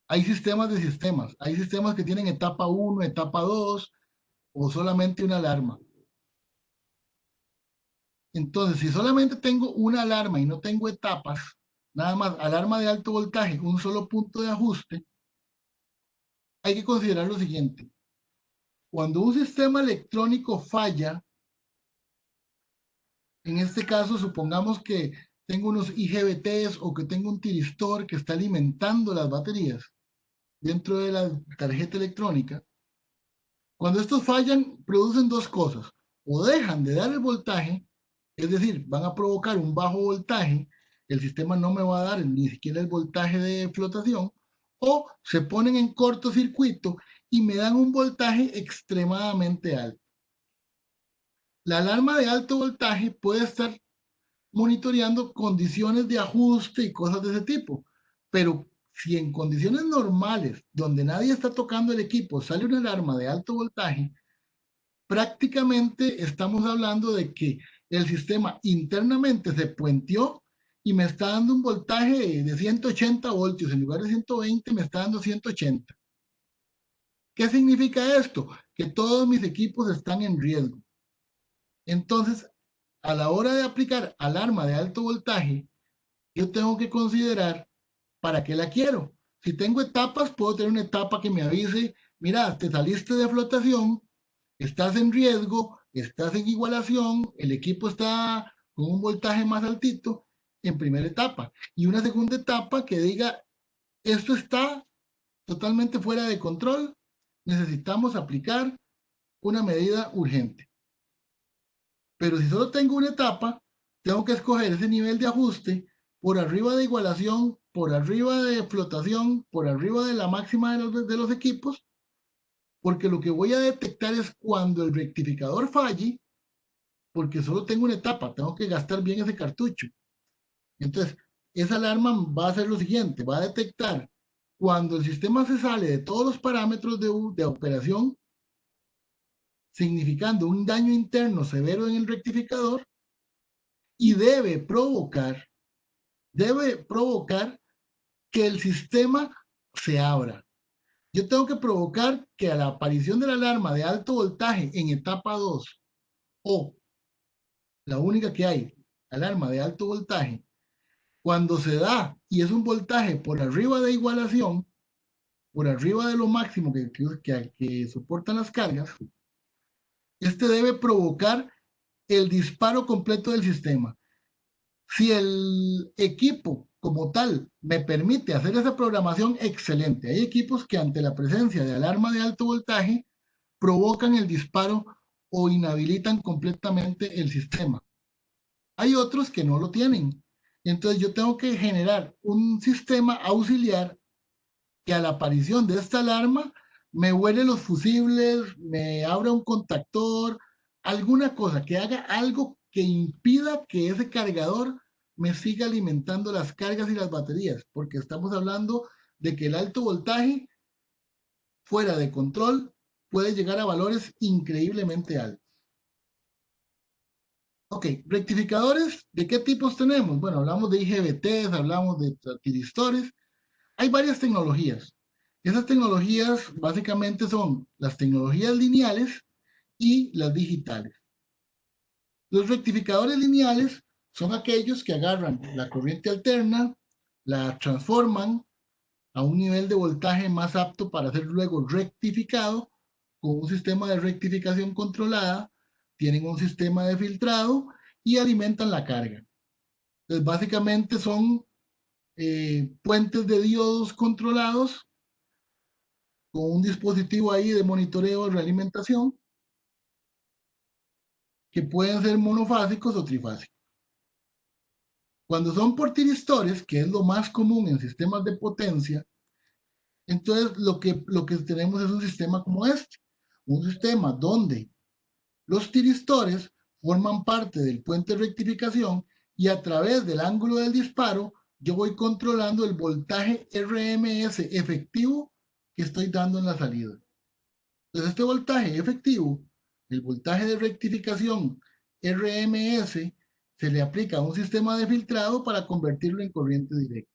hay sistemas de sistemas. Hay sistemas que tienen etapa 1, etapa 2 o solamente una alarma. Entonces, si solamente tengo una alarma y no tengo etapas, nada más alarma de alto voltaje, un solo punto de ajuste, hay que considerar lo siguiente. Cuando un sistema electrónico falla, en este caso supongamos que tengo unos IGBTs o que tengo un tiristor que está alimentando las baterías dentro de la tarjeta electrónica, cuando estos fallan producen dos cosas, o dejan de dar el voltaje, es decir, van a provocar un bajo voltaje, el sistema no me va a dar ni siquiera el voltaje de flotación, o se ponen en cortocircuito y me dan un voltaje extremadamente alto. La alarma de alto voltaje puede estar monitoreando condiciones de ajuste y cosas de ese tipo, pero si en condiciones normales, donde nadie está tocando el equipo, sale una alarma de alto voltaje, prácticamente estamos hablando de que el sistema internamente se puenteó y me está dando un voltaje de 180 voltios, en lugar de 120 me está dando 180. ¿Qué significa esto? Que todos mis equipos están en riesgo. Entonces, a la hora de aplicar alarma de alto voltaje, yo tengo que considerar para qué la quiero. Si tengo etapas, puedo tener una etapa que me avise, mira, te saliste de flotación, estás en riesgo, estás en igualación, el equipo está con un voltaje más altito en primera etapa. Y una segunda etapa que diga, esto está totalmente fuera de control, necesitamos aplicar una medida urgente. Pero si solo tengo una etapa, tengo que escoger ese nivel de ajuste por arriba de igualación, por arriba de flotación, por arriba de la máxima de los equipos, porque lo que voy a detectar es cuando el rectificador falle, porque solo tengo una etapa, tengo que gastar bien ese cartucho. Entonces, esa alarma va a hacer lo siguiente, va a detectar cuando el sistema se sale de todos los parámetros de operación, significando un daño interno severo en el rectificador, y debe provocar que el sistema se abra. Yo tengo que provocar que a la aparición de la alarma de alto voltaje en etapa 2 o la única que hay, alarma de alto voltaje, cuando se da y es un voltaje por arriba de igualación, por arriba de lo máximo que soportan las cargas, este debe provocar el disparo completo del sistema. Si el equipo como tal me permite hacer esa programación, excelente. Hay equipos que ante la presencia de alarma de alto voltaje provocan el disparo o inhabilitan completamente el sistema. Hay otros que no lo tienen. Entonces yo tengo que generar un sistema auxiliar que a la aparición de esta alarma me huele los fusibles, me abra un contactor, alguna cosa que haga algo que impida que ese cargador me siga alimentando las cargas y las baterías, porque estamos hablando de que el alto voltaje fuera de control puede llegar a valores increíblemente altos. Ok, rectificadores, ¿de qué tipos tenemos? Bueno, hablamos de IGBTs, hablamos de transistores. Hay varias tecnologías. Esas tecnologías básicamente son las tecnologías lineales y las digitales. Los rectificadores lineales son aquellos que agarran la corriente alterna, la transforman a un nivel de voltaje más apto para ser luego rectificado con un sistema de rectificación controlada, tienen un sistema de filtrado y alimentan la carga. Entonces, básicamente son puentes de diodos controlados con un dispositivo ahí de monitoreo de realimentación que pueden ser monofásicos o trifásicos. Cuando son por tiristores, que es lo más común en sistemas de potencia, entonces lo que tenemos es un sistema como este, un sistema donde los tiristores forman parte del puente de rectificación y a través del ángulo del disparo yo voy controlando el voltaje RMS efectivo que estoy dando en la salida. Entonces este voltaje efectivo, el voltaje de rectificación RMS, se le aplica a un sistema de filtrado para convertirlo en corriente directa.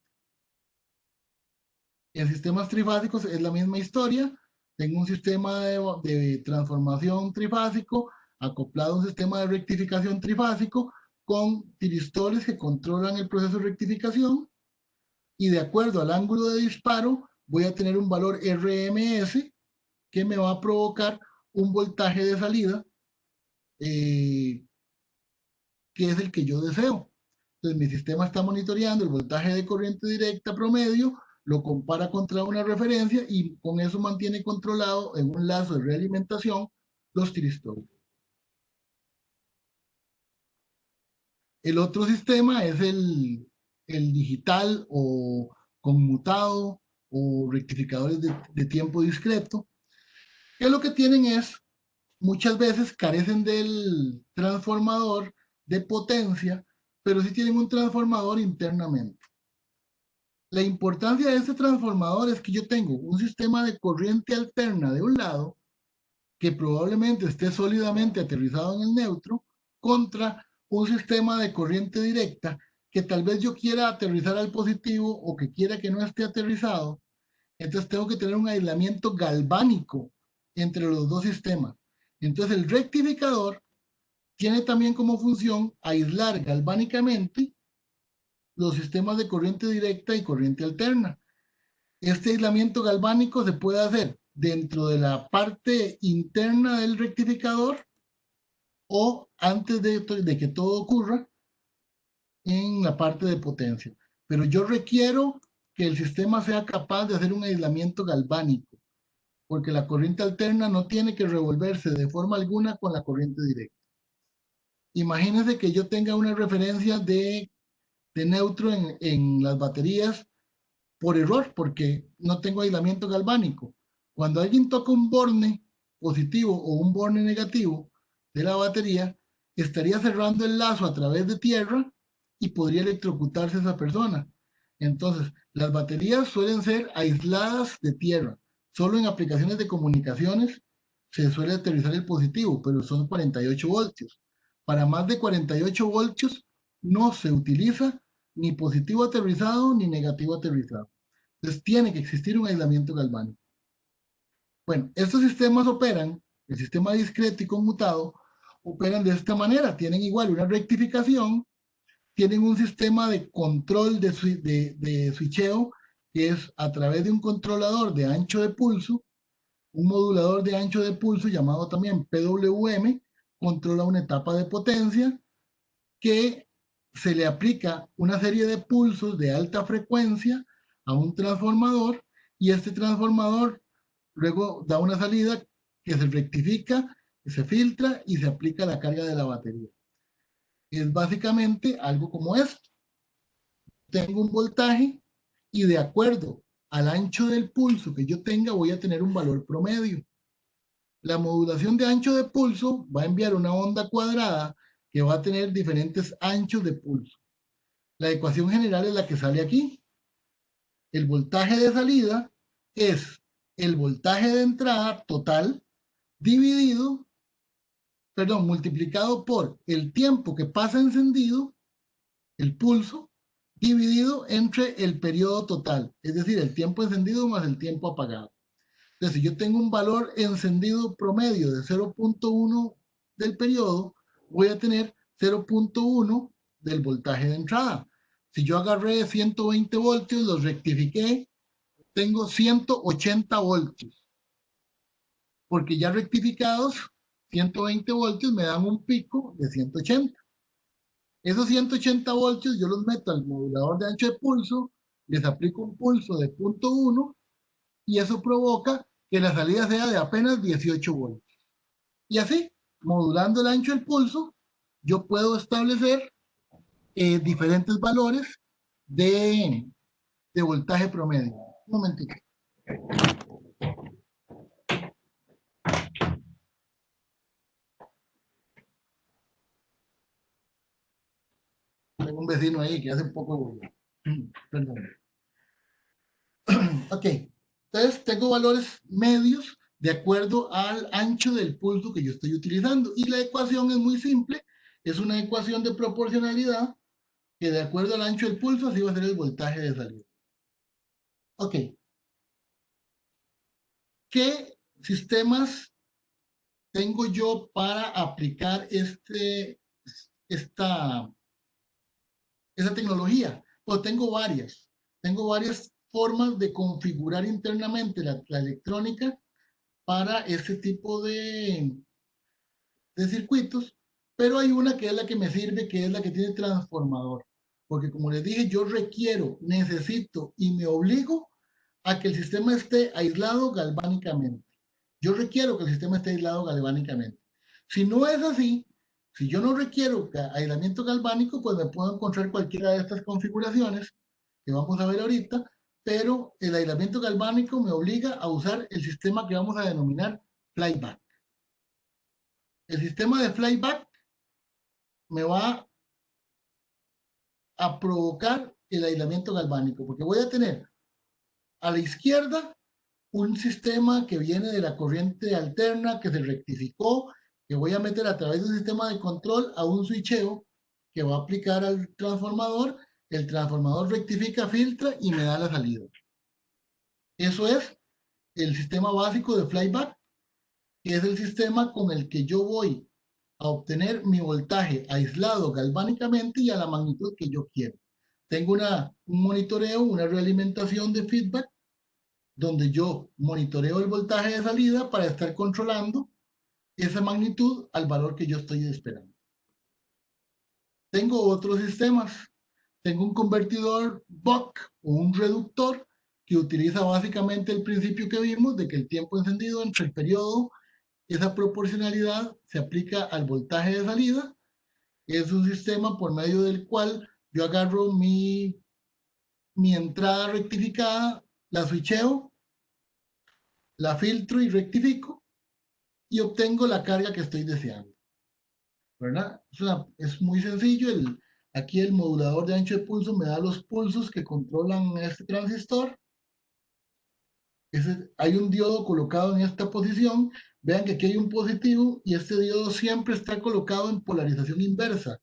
En sistemas trifásicos es la misma historia. Tengo un sistema de transformación trifásico acoplado a un sistema de rectificación trifásico con tiristores que controlan el proceso de rectificación y de acuerdo al ángulo de disparo voy a tener un valor RMS que me va a provocar un voltaje de salida que es el que yo deseo. Entonces mi sistema está monitoreando el voltaje de corriente directa promedio, lo compara contra una referencia y con eso mantiene controlado en un lazo de realimentación los tiristores. El otro sistema es el digital o conmutado o rectificadores de tiempo discreto, que lo que tienen es, muchas veces carecen del transformador de potencia, pero sí tienen un transformador internamente. La importancia de este transformador es que yo tengo un sistema de corriente alterna de un lado, que probablemente esté sólidamente aterrizado en el neutro, contra un sistema de corriente directa que tal vez yo quiera aterrizar al positivo o que quiera que no esté aterrizado, entonces tengo que tener un aislamiento galvánico entre los dos sistemas. Entonces el rectificador tiene también como función aislar galvánicamente los sistemas de corriente directa y corriente alterna. Este aislamiento galvánico se puede hacer dentro de la parte interna del rectificador o antes de que todo ocurra en la parte de potencia. Pero yo requiero que el sistema sea capaz de hacer un aislamiento galvánico, porque la corriente alterna no tiene que revolverse de forma alguna con la corriente directa. Imagínense que yo tenga una referencia de neutro en las baterías por error, porque no tengo aislamiento galvánico. Cuando alguien toca un borne positivo o un borne negativo de la batería, estaría cerrando el lazo a través de tierra y podría electrocutarse esa persona. Entonces, las baterías suelen ser aisladas de tierra. Solo en aplicaciones de comunicaciones se suele aterrizar el positivo, pero son 48 voltios. Para más de 48 voltios no se utiliza ni positivo aterrizado ni negativo aterrizado. Entonces tiene que existir un aislamiento galvánico. Bueno, estos sistemas operan, el sistema discreto y conmutado, operan de esta manera. Tienen igual una rectificación, tienen un sistema de control de switcheo, que es a través de un controlador de ancho de pulso, un modulador de ancho de pulso llamado también PWM, controla una etapa de potencia que se le aplica una serie de pulsos de alta frecuencia a un transformador y este transformador luego da una salida que se rectifica, se filtra y se aplica la carga de la batería. Es básicamente algo como esto. Tengo un voltaje y de acuerdo al ancho del pulso que yo tenga voy a tener un valor promedio. La modulación de ancho de pulso va a enviar una onda cuadrada que va a tener diferentes anchos de pulso. La ecuación general es la que sale aquí. El voltaje de salida es el voltaje de entrada total dividido, perdón, multiplicado por el tiempo que pasa encendido, el pulso, dividido entre el periodo total, es decir, el tiempo encendido más el tiempo apagado. Entonces, si yo tengo un valor encendido promedio de 0.1 del periodo, voy a tener 0.1 del voltaje de entrada. Si yo agarré 120 voltios, los rectifiqué, tengo 180 voltios. Porque ya rectificados, 120 voltios me dan un pico de 180. Esos 180 voltios yo los meto al modulador de ancho de pulso, les aplico un pulso de 0.1 y eso provoca que la salida sea de apenas 18 voltios. Y así, modulando el ancho del pulso, yo puedo establecer diferentes valores de voltaje promedio. Un momentito. Tengo un vecino ahí que hace un poco... Perdón. Ok, entonces tengo valores medios de acuerdo al ancho del pulso que yo estoy utilizando. Y la ecuación es muy simple, es una ecuación de proporcionalidad que de acuerdo al ancho del pulso así va a ser el voltaje de salida. Ok, ¿qué sistemas tengo yo para aplicar esta tecnología? Pues tengo varias formas de configurar internamente la electrónica para este tipo de circuitos, pero hay una que es la que me sirve, que es la que tiene transformador. Porque como les dije, yo requiero, necesito y me obligo a que el sistema esté aislado galvánicamente. Yo requiero que el sistema esté aislado galvánicamente. Si no es así, si yo no requiero aislamiento galvánico, pues me puedo encontrar cualquiera de estas configuraciones que vamos a ver ahorita, pero el aislamiento galvánico me obliga a usar el sistema que vamos a denominar flyback. El sistema de flyback me va a provocar el aislamiento galvánico, porque voy a tener a la izquierda un sistema que viene de la corriente alterna que se rectificó, que voy a meter a través de un sistema de control a un switcheo que va a aplicar al transformador el transformador rectifica, filtra y me da la salida. Eso es el sistema básico de flyback, que es el sistema con el que yo voy a obtener mi voltaje aislado galvánicamente y a la magnitud que yo quiero. Tengo un monitoreo, una realimentación de feedback, donde yo monitoreo el voltaje de salida para estar controlando esa magnitud al valor que yo estoy esperando. Tengo otros sistemas. Tengo un convertidor buck o un reductor que utiliza básicamente el principio que vimos de que el tiempo encendido entre el periodo, esa proporcionalidad se aplica al voltaje de salida. Es un sistema por medio del cual yo agarro mi entrada rectificada, la switcheo, la filtro y rectifico y obtengo la carga que estoy deseando, ¿verdad? Es muy sencillo. Aquí el modulador de ancho de pulso me da los pulsos que controlan este transistor. Hay un diodo colocado en esta posición. Vean que aquí hay un positivo y este diodo siempre está colocado en polarización inversa,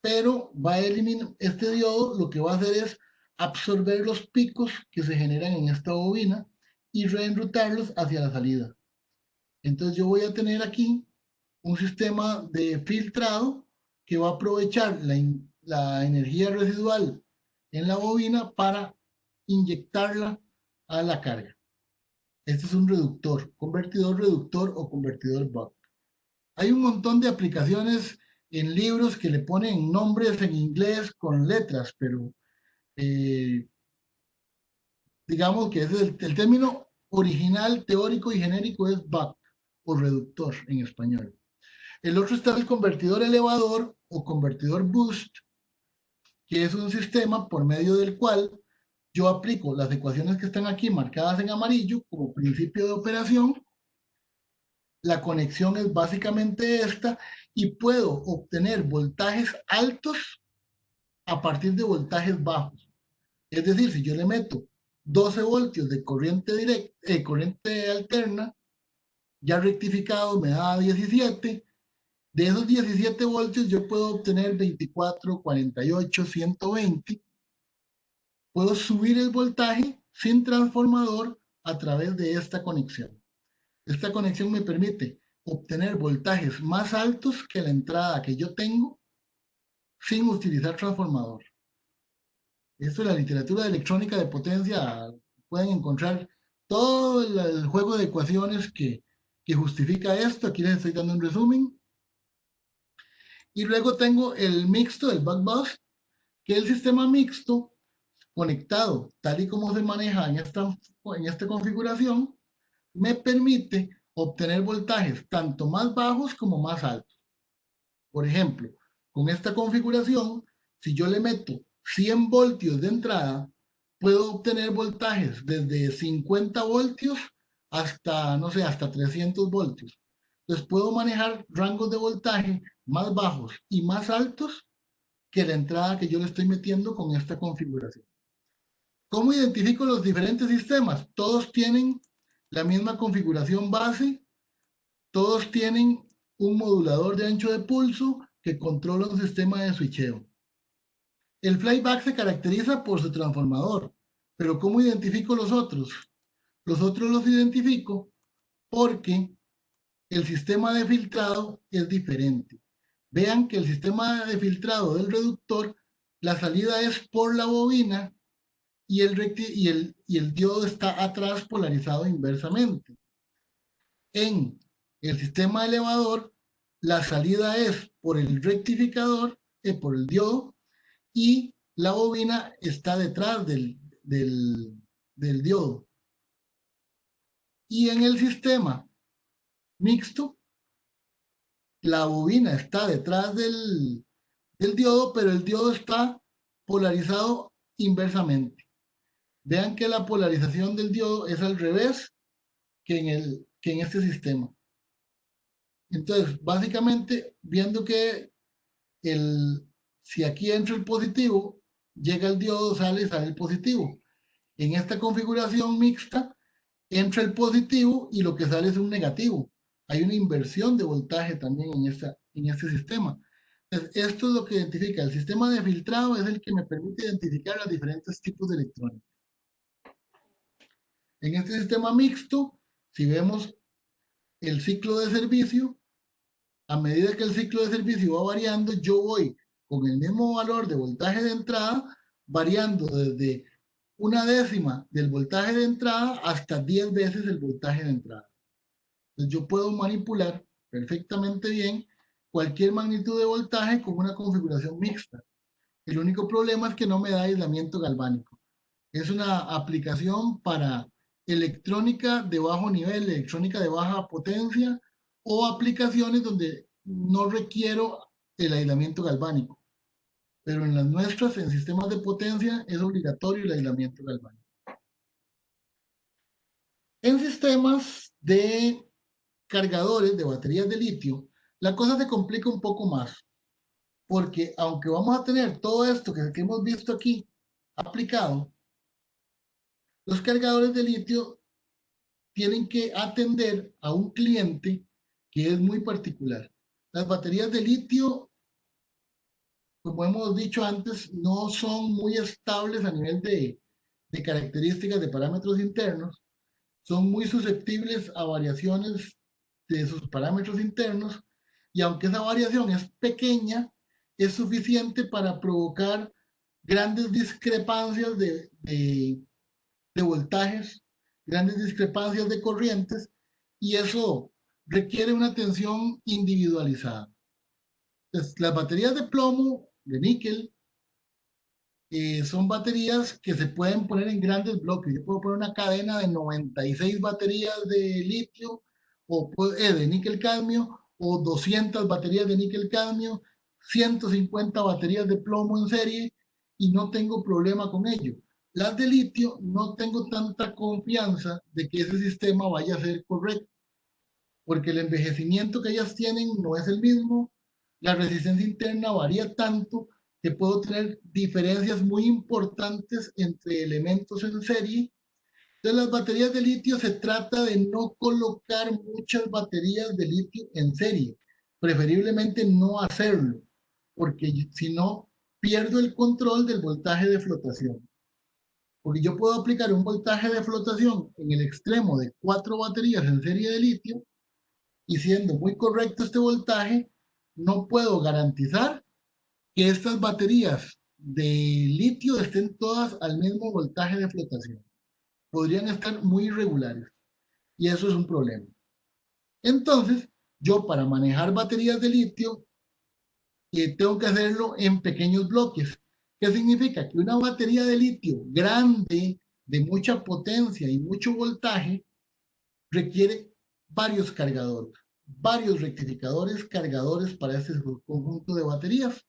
pero va a eliminar este diodo. Lo que va a hacer es absorber los picos que se generan en esta bobina y reenrutarlos hacia la salida. Entonces yo voy a tener aquí un sistema de filtrado que va a aprovechar la energía residual en la bobina para inyectarla a la carga. Este es un reductor, convertidor reductor o convertidor buck. Hay un montón de aplicaciones en libros que le ponen nombres en inglés con letras, pero digamos que ese es el término original, teórico y genérico es buck o reductor en español. El otro está el convertidor elevador o convertidor boost, que es un sistema por medio del cual yo aplico las ecuaciones que están aquí marcadas en amarillo como principio de operación. La conexión es básicamente esta y puedo obtener voltajes altos a partir de voltajes bajos. Es decir, si yo le meto 12 voltios de corriente directa, corriente alterna, ya rectificado me da 17. De esos 17 voltios yo puedo obtener 24, 48, 120. Puedo subir el voltaje sin transformador a través de esta conexión. Esta conexión me permite obtener voltajes más altos que la entrada que yo tengo sin utilizar transformador. Esto en la literatura de electrónica de potencia pueden encontrar todo el juego de ecuaciones que justifica esto. Aquí les estoy dando un resumen. Y luego tengo el mixto, el buck bus, que es el sistema mixto conectado, tal y como se maneja en esta configuración, me permite obtener voltajes tanto más bajos como más altos. Por ejemplo, con esta configuración, si yo le meto 100 voltios de entrada, puedo obtener voltajes desde 50 voltios hasta, no sé, hasta 300 voltios. Entonces puedo manejar rangos de voltaje más bajos y más altos que la entrada que yo le estoy metiendo con esta configuración. ¿Cómo identifico los diferentes sistemas? Todos tienen la misma configuración base, todos tienen un modulador de ancho de pulso que controla un sistema de switcheo. El flyback se caracteriza por su transformador, pero ¿cómo identifico los otros? Los otros los identifico porque el sistema de filtrado es diferente. Vean que el sistema de filtrado del reductor, la salida es por la bobina y el diodo está atrás polarizado inversamente. En el sistema elevador, la salida es por el rectificador, por el diodo, y la bobina está detrás del diodo. Y en el sistema mixto, la bobina está detrás del diodo, pero el diodo está polarizado inversamente. Vean que la polarización del diodo es al revés que en este sistema. Entonces, básicamente, viendo que si aquí entra el positivo, llega el diodo, sale el positivo. En esta configuración mixta, entra el positivo y lo que sale es un negativo. Hay una inversión de voltaje también en este sistema. Esto es lo que identifica. El sistema de filtrado es el que me permite identificar los diferentes tipos de electrónica. En este sistema mixto, si vemos el ciclo de servicio, a medida que el ciclo de servicio va variando, yo voy con el mismo valor de voltaje de entrada, variando desde una décima del voltaje de entrada hasta 10 veces el voltaje de entrada. Entonces yo puedo manipular perfectamente bien cualquier magnitud de voltaje con una configuración mixta. El único problema es que no me da aislamiento galvánico. Es una aplicación para electrónica de bajo nivel, electrónica de baja potencia o aplicaciones donde no requiero el aislamiento galvánico. Pero en las nuestras, en sistemas de potencia, es obligatorio el aislamiento galvánico. En sistemas de cargadores de baterías de litio, la cosa se complica un poco más, porque aunque vamos a tener todo esto que hemos visto aquí aplicado, los cargadores de litio tienen que atender a un cliente que es muy particular. Las baterías de litio, como hemos dicho antes, no son muy estables a nivel de características de parámetros internos, son muy susceptibles a variaciones de sus parámetros internos y aunque esa variación es pequeña, es suficiente para provocar grandes discrepancias de voltajes, grandes discrepancias de corrientes, y eso requiere una atención individualizada. Entonces, las baterías de plomo, de níquel, son baterías que se pueden poner en grandes bloques. Yo puedo poner una cadena de 96 baterías de litio o de níquel cadmio o 200 baterías de níquel cadmio, 150 baterías de plomo en serie y no tengo problema con ello. Las de litio no tengo tanta confianza de que ese sistema vaya a ser correcto, porque el envejecimiento que ellas tienen no es el mismo, la resistencia interna varía tanto que puedo tener diferencias muy importantes entre elementos en serie. Entonces las baterías de litio se trata de no colocar muchas baterías de litio en serie, preferiblemente no hacerlo, porque si no pierdo el control del voltaje de flotación. Porque yo puedo aplicar un voltaje de flotación en el extremo de 4 baterías en serie de litio y siendo muy correcto este voltaje, no puedo garantizar que estas baterías de litio estén todas al mismo voltaje de flotación. Podrían estar muy irregulares y eso es un problema. Entonces, yo para manejar baterías de litio tengo que hacerlo en pequeños bloques. ¿Qué significa? Que una batería de litio grande, de mucha potencia y mucho voltaje, requiere varios cargadores, varios rectificadores, cargadores para este conjunto de baterías.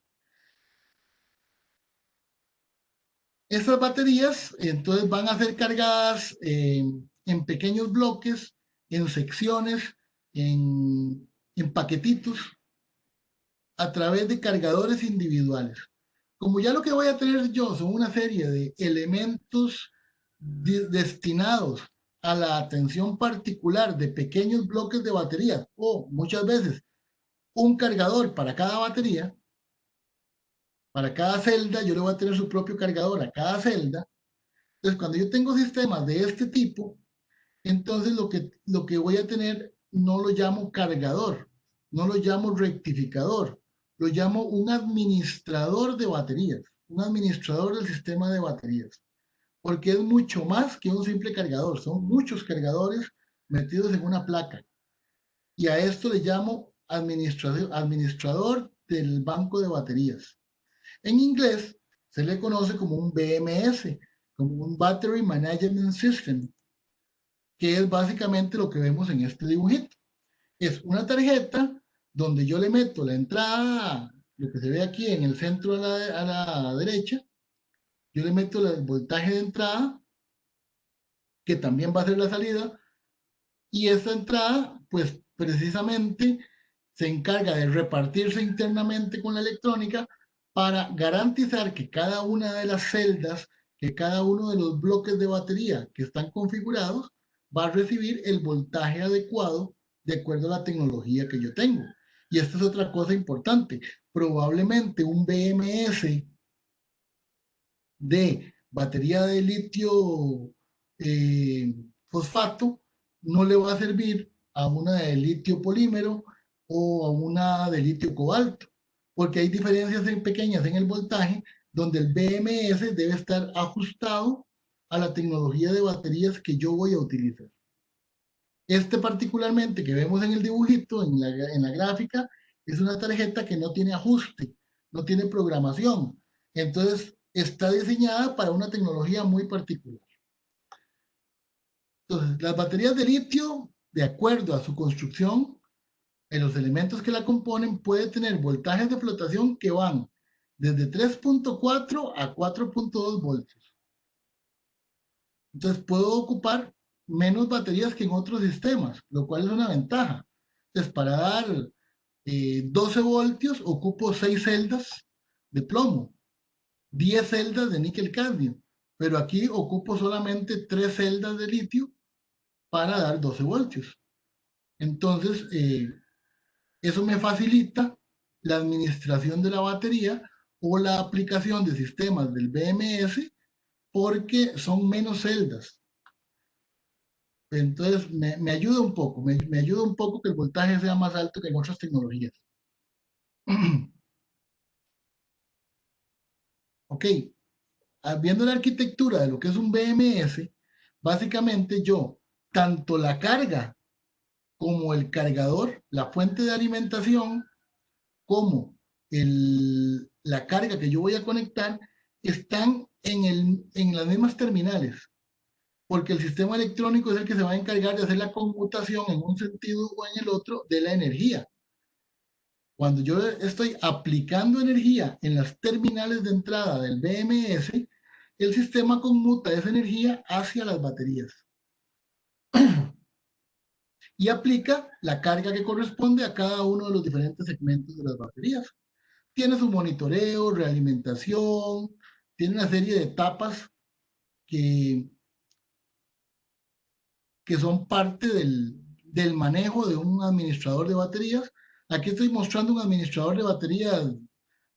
Estas baterías entonces van a ser cargadas en pequeños bloques, en secciones, en paquetitos, a través de cargadores individuales. Como ya lo que voy a tener yo son una serie de elementos destinados a la atención particular de pequeños bloques de batería o muchas veces un cargador para cada batería, para cada celda, yo le voy a tener su propio cargador a cada celda. Entonces, cuando yo tengo sistemas de este tipo, entonces lo que voy a tener no lo llamo cargador, no lo llamo rectificador, lo llamo un administrador de baterías, un administrador del sistema de baterías, porque es mucho más que un simple cargador, son muchos cargadores metidos en una placa. Y a esto le llamo administrador del banco de baterías. En inglés se le conoce como un BMS, como un Battery Management System, que es básicamente lo que vemos en este dibujito. Es una tarjeta donde yo le meto la entrada, lo que se ve aquí en el centro a la derecha, yo le meto el voltaje de entrada, que también va a ser la salida, y esta entrada, pues precisamente se encarga de repartirse internamente con la electrónica para garantizar que cada una de las celdas, que cada uno de los bloques de batería que están configurados, va a recibir el voltaje adecuado de acuerdo a la tecnología que yo tengo. Y esta es otra cosa importante. Probablemente un BMS de batería de litio fosfato no le va a servir a una de litio polímero o a una de litio cobalto, porque hay diferencias pequeñas en el voltaje donde el BMS debe estar ajustado a la tecnología de baterías que yo voy a utilizar. Este particularmente que vemos en el dibujito, en la gráfica, es una tarjeta que no tiene ajuste, no tiene programación. Entonces, está diseñada para una tecnología muy particular. Entonces, las baterías de litio, de acuerdo a su construcción, en los elementos que la componen, puede tener voltajes de flotación que van desde 3.4 a 4.2 voltios. Entonces, puedo ocupar menos baterías que en otros sistemas, lo cual es una ventaja. Entonces, para dar 12 voltios, ocupo 6 celdas de plomo, 10 celdas de níquel cadmio, pero aquí ocupo solamente 3 celdas de litio para dar 12 voltios. Entonces, eso me facilita la administración de la batería o la aplicación de sistemas del BMS porque son menos celdas. Entonces, me ayuda un poco, me ayuda un poco que el voltaje sea más alto que en otras tecnologías. Ok, viendo la arquitectura de lo que es un BMS, básicamente yo, tanto la carga como el cargador, la fuente de alimentación, como la carga que yo voy a conectar, están en las mismas terminales, porque el sistema electrónico es el que se va a encargar de hacer la conmutación en un sentido o en el otro de la energía. Cuando yo estoy aplicando energía en las terminales de entrada del BMS, el sistema conmuta esa energía hacia las baterías y aplica la carga que corresponde a cada uno de los diferentes segmentos de las baterías. Tiene su monitoreo, realimentación, tiene una serie de etapas que, que son parte del manejo de un administrador de baterías. Aquí estoy mostrando un administrador de baterías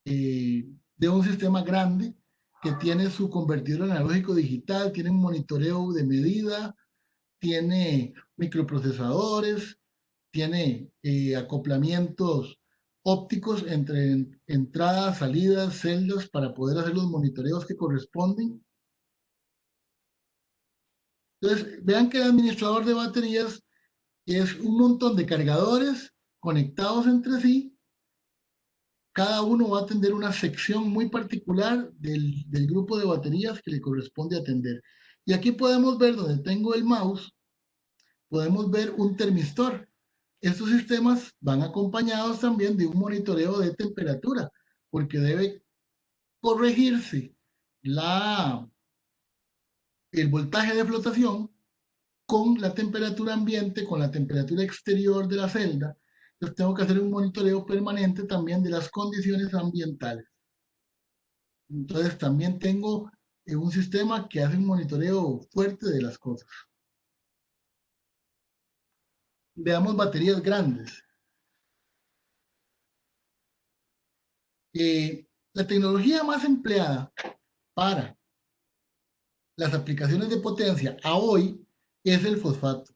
de un sistema grande que tiene su convertidor analógico digital, tiene un monitoreo de medida, tiene microprocesadores, tiene acoplamientos ópticos entre entradas, salidas, celdas para poder hacer los monitoreos que corresponden. Entonces, vean que el administrador de baterías es un montón de cargadores conectados entre sí. Cada uno va a atender una sección muy particular del grupo de baterías que le corresponde atender. Y aquí podemos ver donde tengo el mouse, podemos ver un termistor. Estos sistemas van acompañados también de un monitoreo de temperatura, porque debe corregirse el voltaje de flotación con la temperatura ambiente, con la temperatura exterior de la celda. Entonces tengo que hacer un monitoreo permanente también de las condiciones ambientales. Entonces también tengo un sistema que hace un monitoreo fuerte de las cosas. Veamos baterías grandes. La tecnología más empleada para las aplicaciones de potencia a hoy es el fosfato.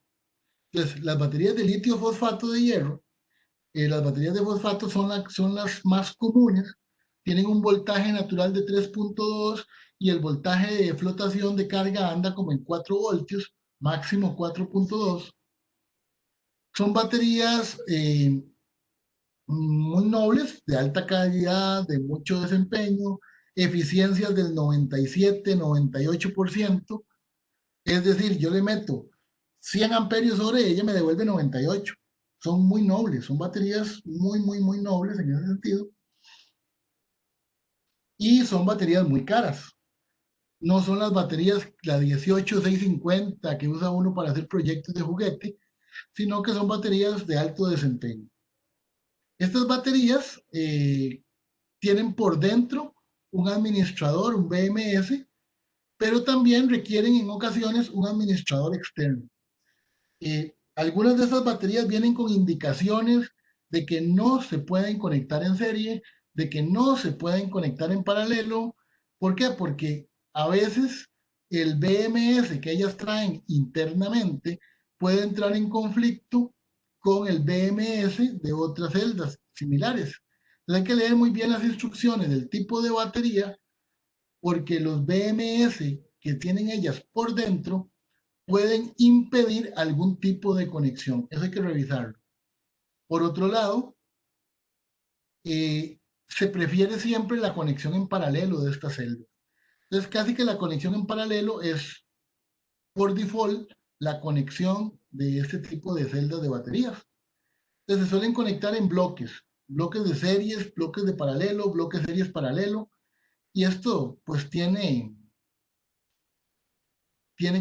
Entonces, las baterías de litio fosfato de hierro, las baterías de fosfato son las más comunes, tienen un voltaje natural de 3.2 y el voltaje de flotación de carga anda como en 4 voltios, máximo 4.2. Son baterías muy nobles, de alta calidad, de mucho desempeño, eficiencias del 97, 98%. Es decir, yo le meto 100 amperios sobre ella, me devuelve 98. Son muy nobles, son baterías muy, muy, muy nobles en ese sentido. Y son baterías muy caras. No son las baterías, la 18650 que usa uno para hacer proyectos de juguete, sino que son baterías de alto desempeño. Estas baterías tienen por dentro un administrador, un BMS, pero también requieren en ocasiones un administrador externo. Algunas de estas baterías vienen con indicaciones de que no se pueden conectar en serie, de que no se pueden conectar en paralelo. ¿Por qué? Porque a veces el BMS que ellas traen internamente puede entrar en conflicto con el BMS de otras celdas similares. Entonces hay que leer muy bien las instrucciones del tipo de batería, porque los BMS que tienen ellas por dentro pueden impedir algún tipo de conexión. Eso hay que revisarlo. Por otro lado, se prefiere siempre la conexión en paralelo de estas celdas. Entonces, casi que la conexión en paralelo es, por default, la conexión de este tipo de celdas de baterías. Entonces, se suelen conectar en bloques, bloques de series, bloques de paralelo, bloques de series paralelo, y esto pues tiene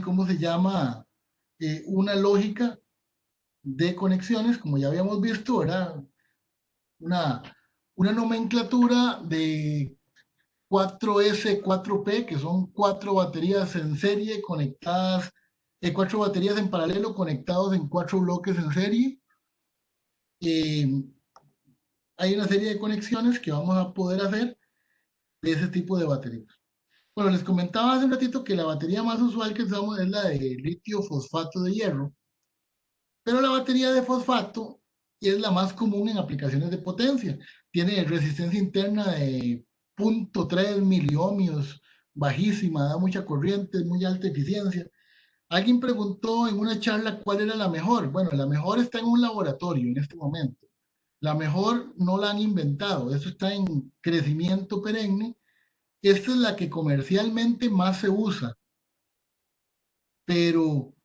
¿cómo se llama? Una lógica de conexiones, como ya habíamos visto, era una, una nomenclatura de 4S, 4P, que son cuatro baterías en serie conectadas, cuatro baterías en paralelo conectados en cuatro bloques en serie. Eh, Hay una serie de conexiones que vamos a poder hacer de ese tipo de baterías. Bueno, les comentaba hace un ratito que la batería más usual que usamos es la de litio fosfato de hierro, pero la batería de fosfato es la más común en aplicaciones de potencia. Tiene resistencia interna de 0.3 miliohmios, bajísima, da mucha corriente, muy alta eficiencia. Alguien preguntó en una charla cuál era la mejor. Bueno, la mejor está en un laboratorio en este momento. La mejor no la han inventado, eso está en crecimiento perenne. Esta es la que comercialmente más se usa, pero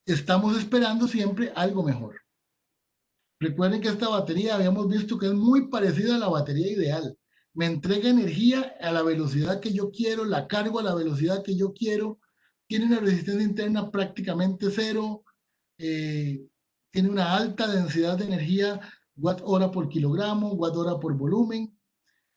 estamos esperando siempre algo mejor. Recuerden que esta batería habíamos visto que es muy parecida a la batería ideal. Me entrega energía a la velocidad que yo quiero, la cargo a la velocidad que yo quiero, tiene una resistencia interna prácticamente cero, eh, tiene una alta densidad de energía, watt hora por kilogramo, watt hora por volumen.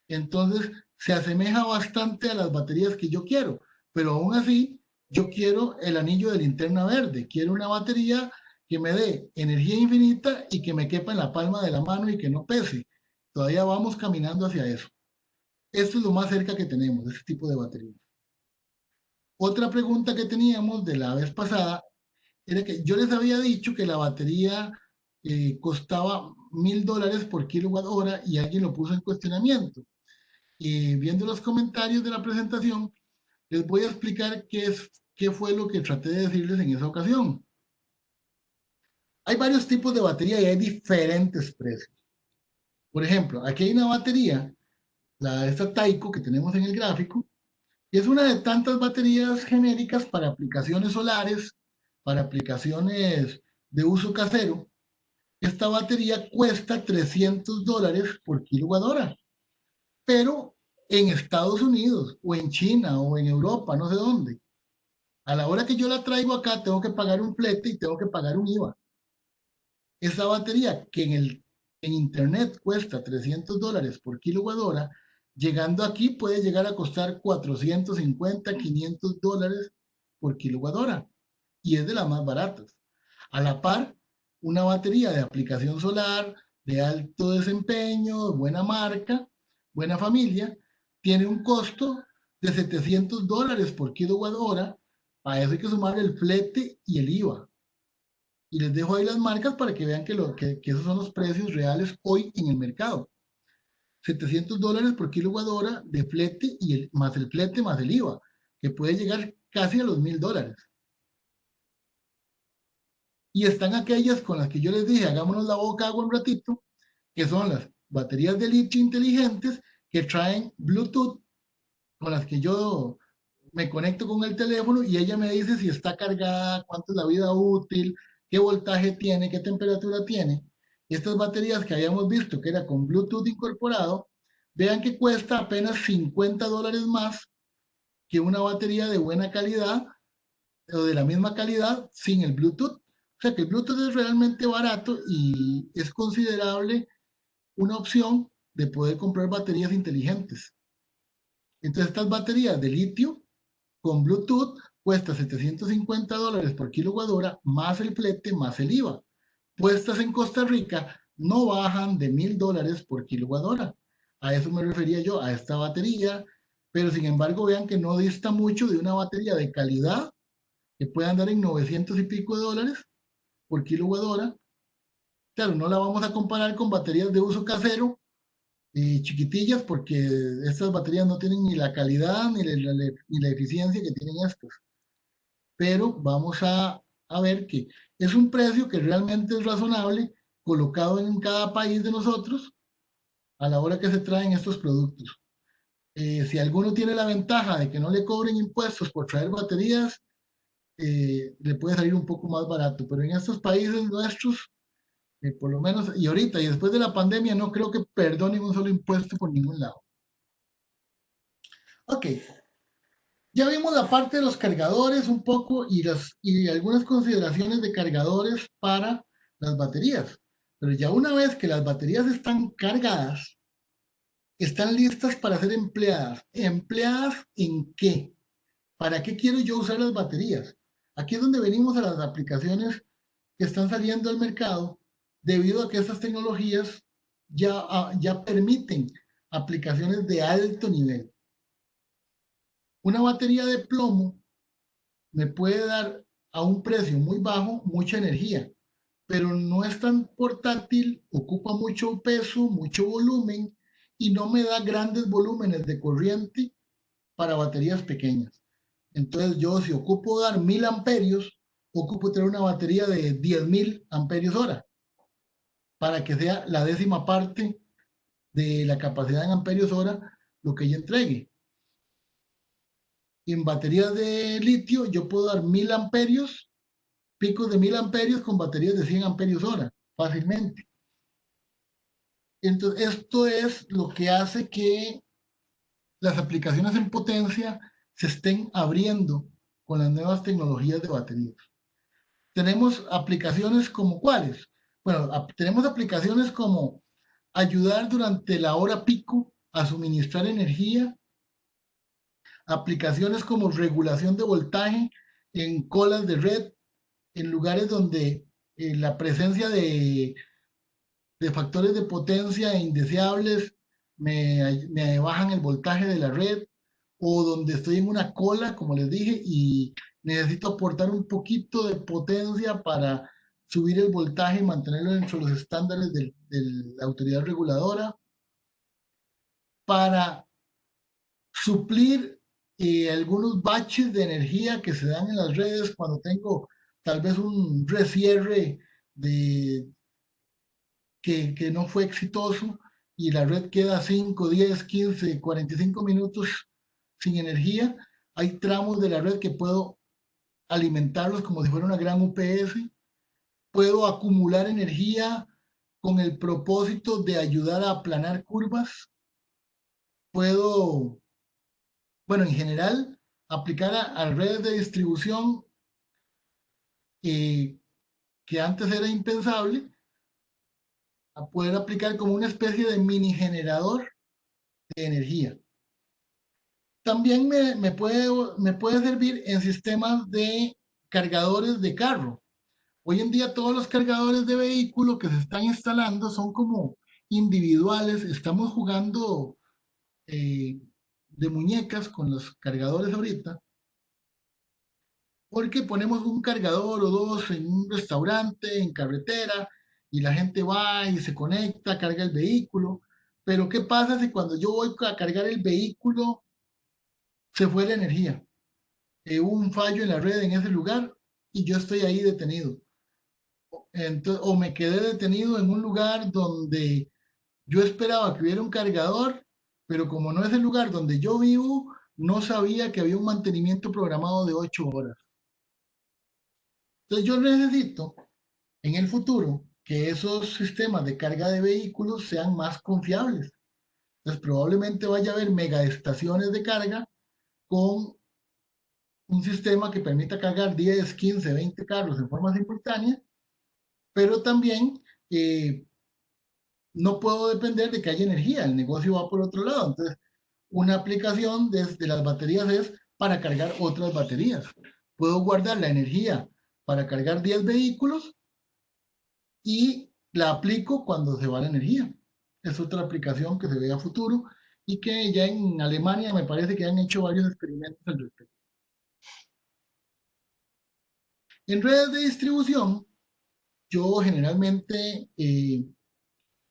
Entonces se asemeja bastante a las baterías que yo quiero, pero aún así yo quiero el anillo de linterna verde, quiero una batería que me dé energía infinita y que me quepa en la palma de la mano y que no pese. Todavía vamos caminando hacia eso. Esto es lo más cerca que tenemos de este tipo de batería. Otra pregunta que teníamos de la vez pasada era que yo les había dicho que la batería costaba $1000 por kilowatt hora y alguien lo puso en cuestionamiento. Y viendo los comentarios de la presentación, les voy a explicar qué fue lo que traté de decirles en esa ocasión. Hay varios tipos de batería y hay diferentes precios. Por ejemplo, aquí hay una batería, esta Taiko que tenemos en el gráfico, y es una de tantas baterías genéricas para aplicaciones solares, para aplicaciones de uso casero. Esta batería cuesta $300 por kilowatt hora, pero en Estados Unidos o en China o en Europa, no sé dónde. A la hora que yo la traigo acá, tengo que pagar un flete y tengo que pagar un IVA. Esa batería que en internet cuesta $300 por kilowatt hora, llegando aquí puede llegar a costar 450, $500 por kilowatt hora. Y es de las más baratas. A la par, una batería de aplicación solar, de alto desempeño, buena marca, buena familia, tiene un costo de $700 por kilowatt hora. A eso hay que sumar el flete y el IVA. Y les dejo ahí las marcas para que vean que esos son los precios reales hoy en el mercado. $700 por kilowatt hora de flete y más el flete más el IVA, que puede llegar casi a los $1000. Y están aquellas con las que yo les dije, hagámonos la boca agua un ratito, que son las baterías de litio inteligentes que traen Bluetooth, con las que yo me conecto con el teléfono y ella me dice si está cargada, cuánto es la vida útil, qué voltaje tiene, qué temperatura tiene. Y estas baterías que habíamos visto que era con Bluetooth incorporado, vean que cuesta apenas $50 más que una batería de buena calidad o de la misma calidad sin el Bluetooth. O sea que el Bluetooth es realmente barato y es considerable una opción de poder comprar baterías inteligentes. Entonces estas baterías de litio con Bluetooth cuesta $750 por kilowatt hora más el flete más el IVA. Puestas en Costa Rica no bajan de $1,000 por kilowatt hora. A eso me refería yo, a esta batería, pero sin embargo vean que no dista mucho de una batería de calidad que puede andar en 900 y pico de dólares por kilowatt hora. Claro, no la vamos a comparar con baterías de uso casero y chiquitillas porque estas baterías no tienen ni la calidad ni la eficiencia que tienen estas. Pero vamos a ver que es un precio que realmente es razonable colocado en cada país de nosotros a la hora que se traen estos productos. Si alguno tiene la ventaja de que no le cobren impuestos por traer baterías, le puede salir un poco más barato, pero en estos países nuestros, por lo menos, y ahorita y después de la pandemia, no creo que perdonen un solo impuesto por ningún lado. Ok, ya vimos la parte de los cargadores un poco y algunas consideraciones de cargadores para las baterías. Pero ya una vez que las baterías están cargadas, están listas para ser empleadas. ¿Empleadas en qué? ¿Para qué quiero yo usar las baterías? Aquí es donde venimos a las aplicaciones que están saliendo al mercado debido a que estas tecnologías ya permiten aplicaciones de alto nivel. Una batería de plomo me puede dar a un precio muy bajo mucha energía, pero no es tan portátil, ocupa mucho peso, mucho volumen y no me da grandes volúmenes de corriente para baterías pequeñas. Entonces yo si ocupo dar 1,000 amperios, ocupo tener una batería de 10,000 amperios hora para que sea la décima parte de la capacidad en amperios hora lo que ella entregue. En baterías de litio yo puedo dar 1,000 amperios, picos de 1,000 amperios con baterías de 100 amperios hora, fácilmente. Entonces esto es lo que hace que las aplicaciones en potencia se estén abriendo con las nuevas tecnologías de baterías. Tenemos aplicaciones como cuáles. Bueno, tenemos aplicaciones como ayudar durante la hora pico a suministrar energía, aplicaciones como regulación de voltaje en colas de red, en lugares donde la presencia de factores de potencia indeseables me bajan el voltaje de la red, o donde estoy en una cola, como les dije, y necesito aportar un poquito de potencia para subir el voltaje y mantenerlo dentro de los estándares de la autoridad reguladora, para suplir algunos baches de energía que se dan en las redes cuando tengo tal vez un recierre de, que no fue exitoso y la red queda 5, 10, 15, 45 minutos sin energía. Hay tramos de la red que puedo alimentarlos como si fuera una gran UPS. Puedo acumular energía con el propósito de ayudar a aplanar curvas. Puedo, bueno, en general, aplicar a redes de distribución eh, que antes era impensable, a poder aplicar como una especie de mini generador de energía. También me puede servir en sistemas de cargadores de carro. Hoy en día todos los cargadores de vehículos que se están instalando son como individuales. Estamos jugando de muñecas con los cargadores ahorita, porque ponemos un cargador o dos en un restaurante, en carretera, y la gente va y se conecta, carga el vehículo. Pero ¿qué pasa si cuando yo voy a cargar el vehículo se fue la energía? Hubo un fallo en la red en ese lugar y yo estoy ahí detenido. Entonces, o me quedé detenido en un lugar donde yo esperaba que hubiera un cargador, pero como no es el lugar donde yo vivo, no sabía que había un mantenimiento programado de 8 horas. Entonces yo necesito en el futuro que esos sistemas de carga de vehículos sean más confiables. Entonces probablemente vaya a haber mega estaciones de carga con un sistema que permita cargar 10, 15, 20 carros en forma simultánea, pero también no puedo depender de que haya energía, el negocio va por otro lado. Entonces, una aplicación desde las baterías es para cargar otras baterías. Puedo guardar la energía para cargar 10 vehículos y la aplico cuando se va la energía. Es otra aplicación que se ve a futuro y que ya en Alemania me parece que han hecho varios experimentos al respecto. En redes de distribución, yo generalmente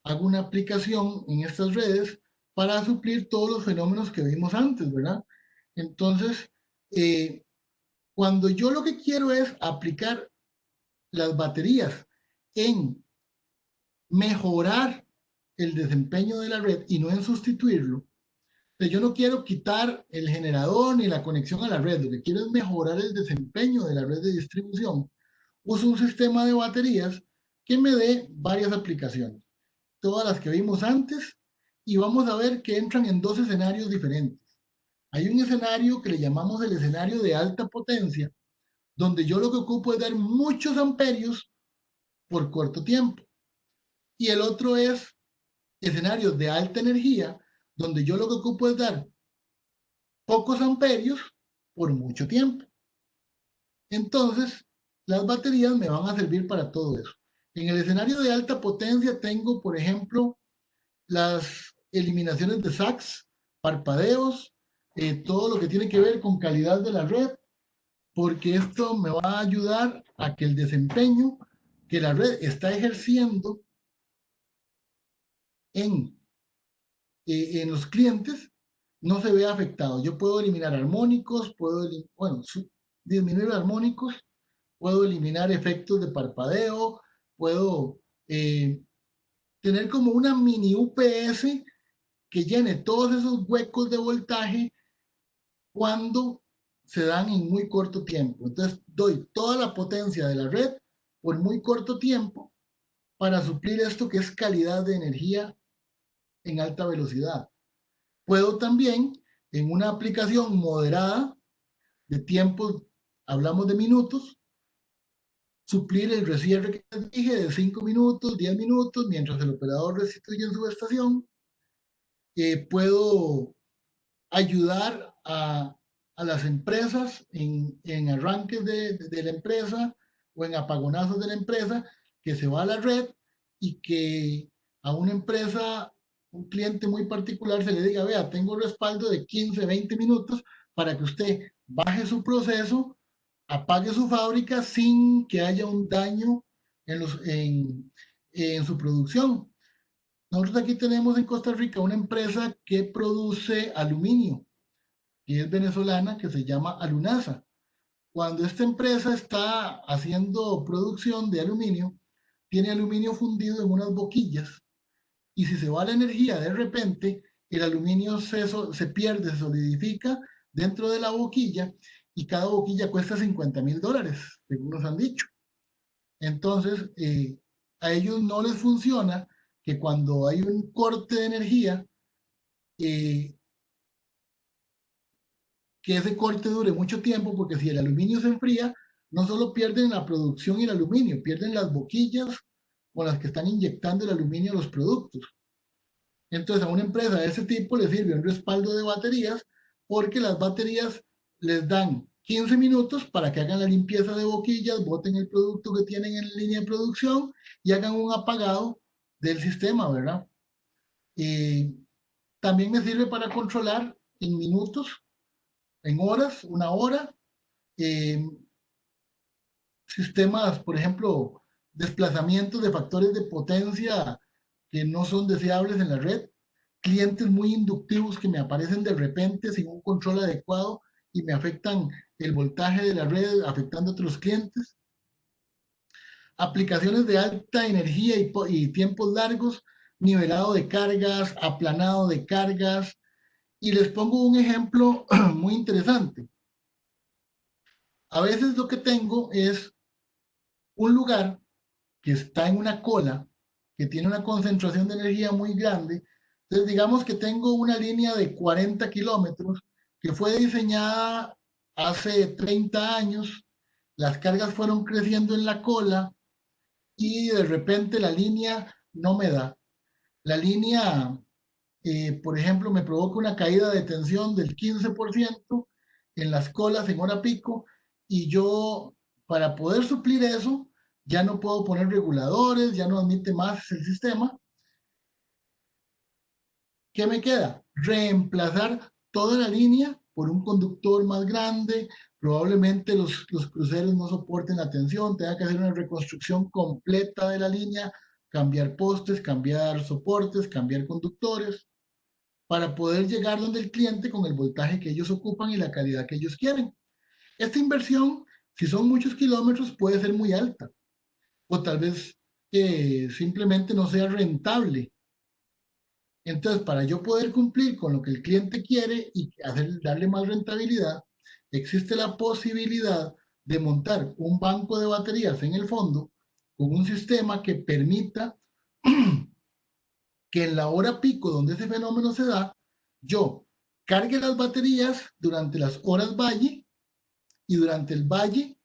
hago una aplicación en estas redes para suplir todos los fenómenos que vimos antes, ¿verdad? Entonces, eh, cuando yo lo que quiero es aplicar las baterías en mejorar el desempeño de la red y no en sustituirlo, pues yo no quiero quitar el generador ni la conexión a la red, lo que quiero es mejorar el desempeño de la red de distribución. Uso un sistema de baterías que me dé varias aplicaciones, todas las que vimos antes, y vamos a ver que entran en dos escenarios diferentes. Hay un escenario que le llamamos el escenario de alta potencia, donde yo lo que ocupo es dar muchos amperios por corto tiempo. Y el otro es escenarios de alta energía, donde yo lo que ocupo es dar pocos amperios por mucho tiempo. Entonces, las baterías me van a servir para todo eso. En el escenario de alta potencia tengo, por ejemplo, las eliminaciones de SACs, parpadeos, todo lo que tiene que ver con calidad de la red, porque esto me va a ayudar a que el desempeño que la red está ejerciendo en, en los clientes no se vea afectado. Yo puedo eliminar armónicos, puedo, bueno, disminuir armónicos, puedo eliminar efectos de parpadeo, puedo tener como una mini UPS que llene todos esos huecos de voltaje cuando se dan en muy corto tiempo. Entonces doy toda la potencia de la red por muy corto tiempo para suplir esto que es calidad de energía en alta velocidad. Puedo también, en una aplicación moderada de tiempo, hablamos de minutos, suplir el recierre que les dije de 5 minutos, 10 minutos, mientras el operador restituye en su estación. Puedo ayudar a las empresas en arranques de la empresa o en apagonazos de la empresa que se va a la red y que a una empresa, un cliente muy particular se le diga, vea, tengo respaldo de 15, 20 minutos para que usted baje su proceso, apague su fábrica sin que haya un daño en su producción. Nosotros aquí tenemos en Costa Rica una empresa que produce aluminio, que es venezolana, que se llama Alunasa. Cuando esta empresa está haciendo producción de aluminio, tiene aluminio fundido en unas boquillas y si se va la energía de repente, el aluminio se pierde, se solidifica dentro de la boquilla y cada boquilla cuesta $50,000, según nos han dicho. Entonces, a ellos no les funciona que cuando hay un corte de energía, eh, que ese corte dure mucho tiempo, porque si el aluminio se enfría, no solo pierden la producción y el aluminio, pierden las boquillas con las que están inyectando el aluminio a los productos. Entonces a una empresa de ese tipo le sirve un respaldo de baterías porque las baterías les dan 15 minutos para que hagan la limpieza de boquillas, boten el producto que tienen en línea de producción y hagan un apagado del sistema, ¿verdad? Y también me sirve para controlar en minutos, en horas, una hora, eh, sistemas, por ejemplo, desplazamientos de factores de potencia que no son deseables en la red, clientes muy inductivos que me aparecen de repente sin un control adecuado y me afectan el voltaje de la red, afectando a otros clientes, aplicaciones de alta energía y tiempos largos, nivelado de cargas, aplanado de cargas, y les pongo un ejemplo muy interesante. A veces lo que tengo es un lugar que está en una cola, que tiene una concentración de energía muy grande. Entonces, digamos que tengo una línea de 40 kilómetros que fue diseñada hace 30 años, las cargas fueron creciendo en la cola y de repente la línea no me da. La línea, por ejemplo, me provoca una caída de tensión del 15% en las colas en hora pico y yo, para poder suplir eso, ya no puedo poner reguladores, ya no admite más el sistema. ¿Qué me queda? Reemplazar toda la línea por un conductor más grande. Probablemente los cruceros no soporten la tensión, tenga que hacer una reconstrucción completa de la línea, cambiar postes, cambiar soportes, cambiar conductores, para poder llegar donde el cliente con el voltaje que ellos ocupan y la calidad que ellos quieren. Esta inversión, si son muchos kilómetros, puede ser muy alta, o tal vez simplemente no sea rentable. Entonces, para yo poder cumplir con lo que el cliente quiere y darle más rentabilidad, existe la posibilidad de montar un banco de baterías en el fondo con un sistema que permita que en la hora pico donde ese fenómeno se da, yo cargue las baterías durante las horas valle, y durante el valle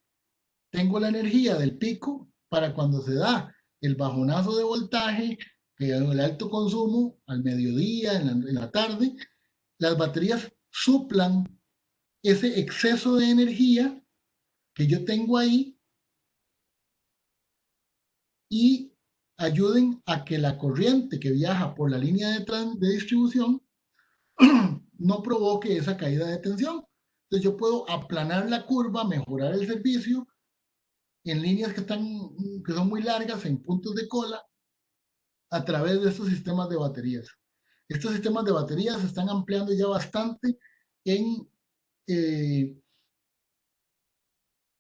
tengo la energía del pico para cuando se da el bajonazo de voltaje, que el alto consumo al mediodía, en la tarde, las baterías suplan ese exceso de energía que yo tengo ahí y ayuden a que la corriente que viaja por la línea de distribución no provoque esa caída de tensión. Entonces yo puedo aplanar la curva, mejorar el servicio en líneas que son muy largas, en puntos de cola, a través de estos sistemas de baterías. Estos sistemas de baterías se están ampliando ya bastante en, eh,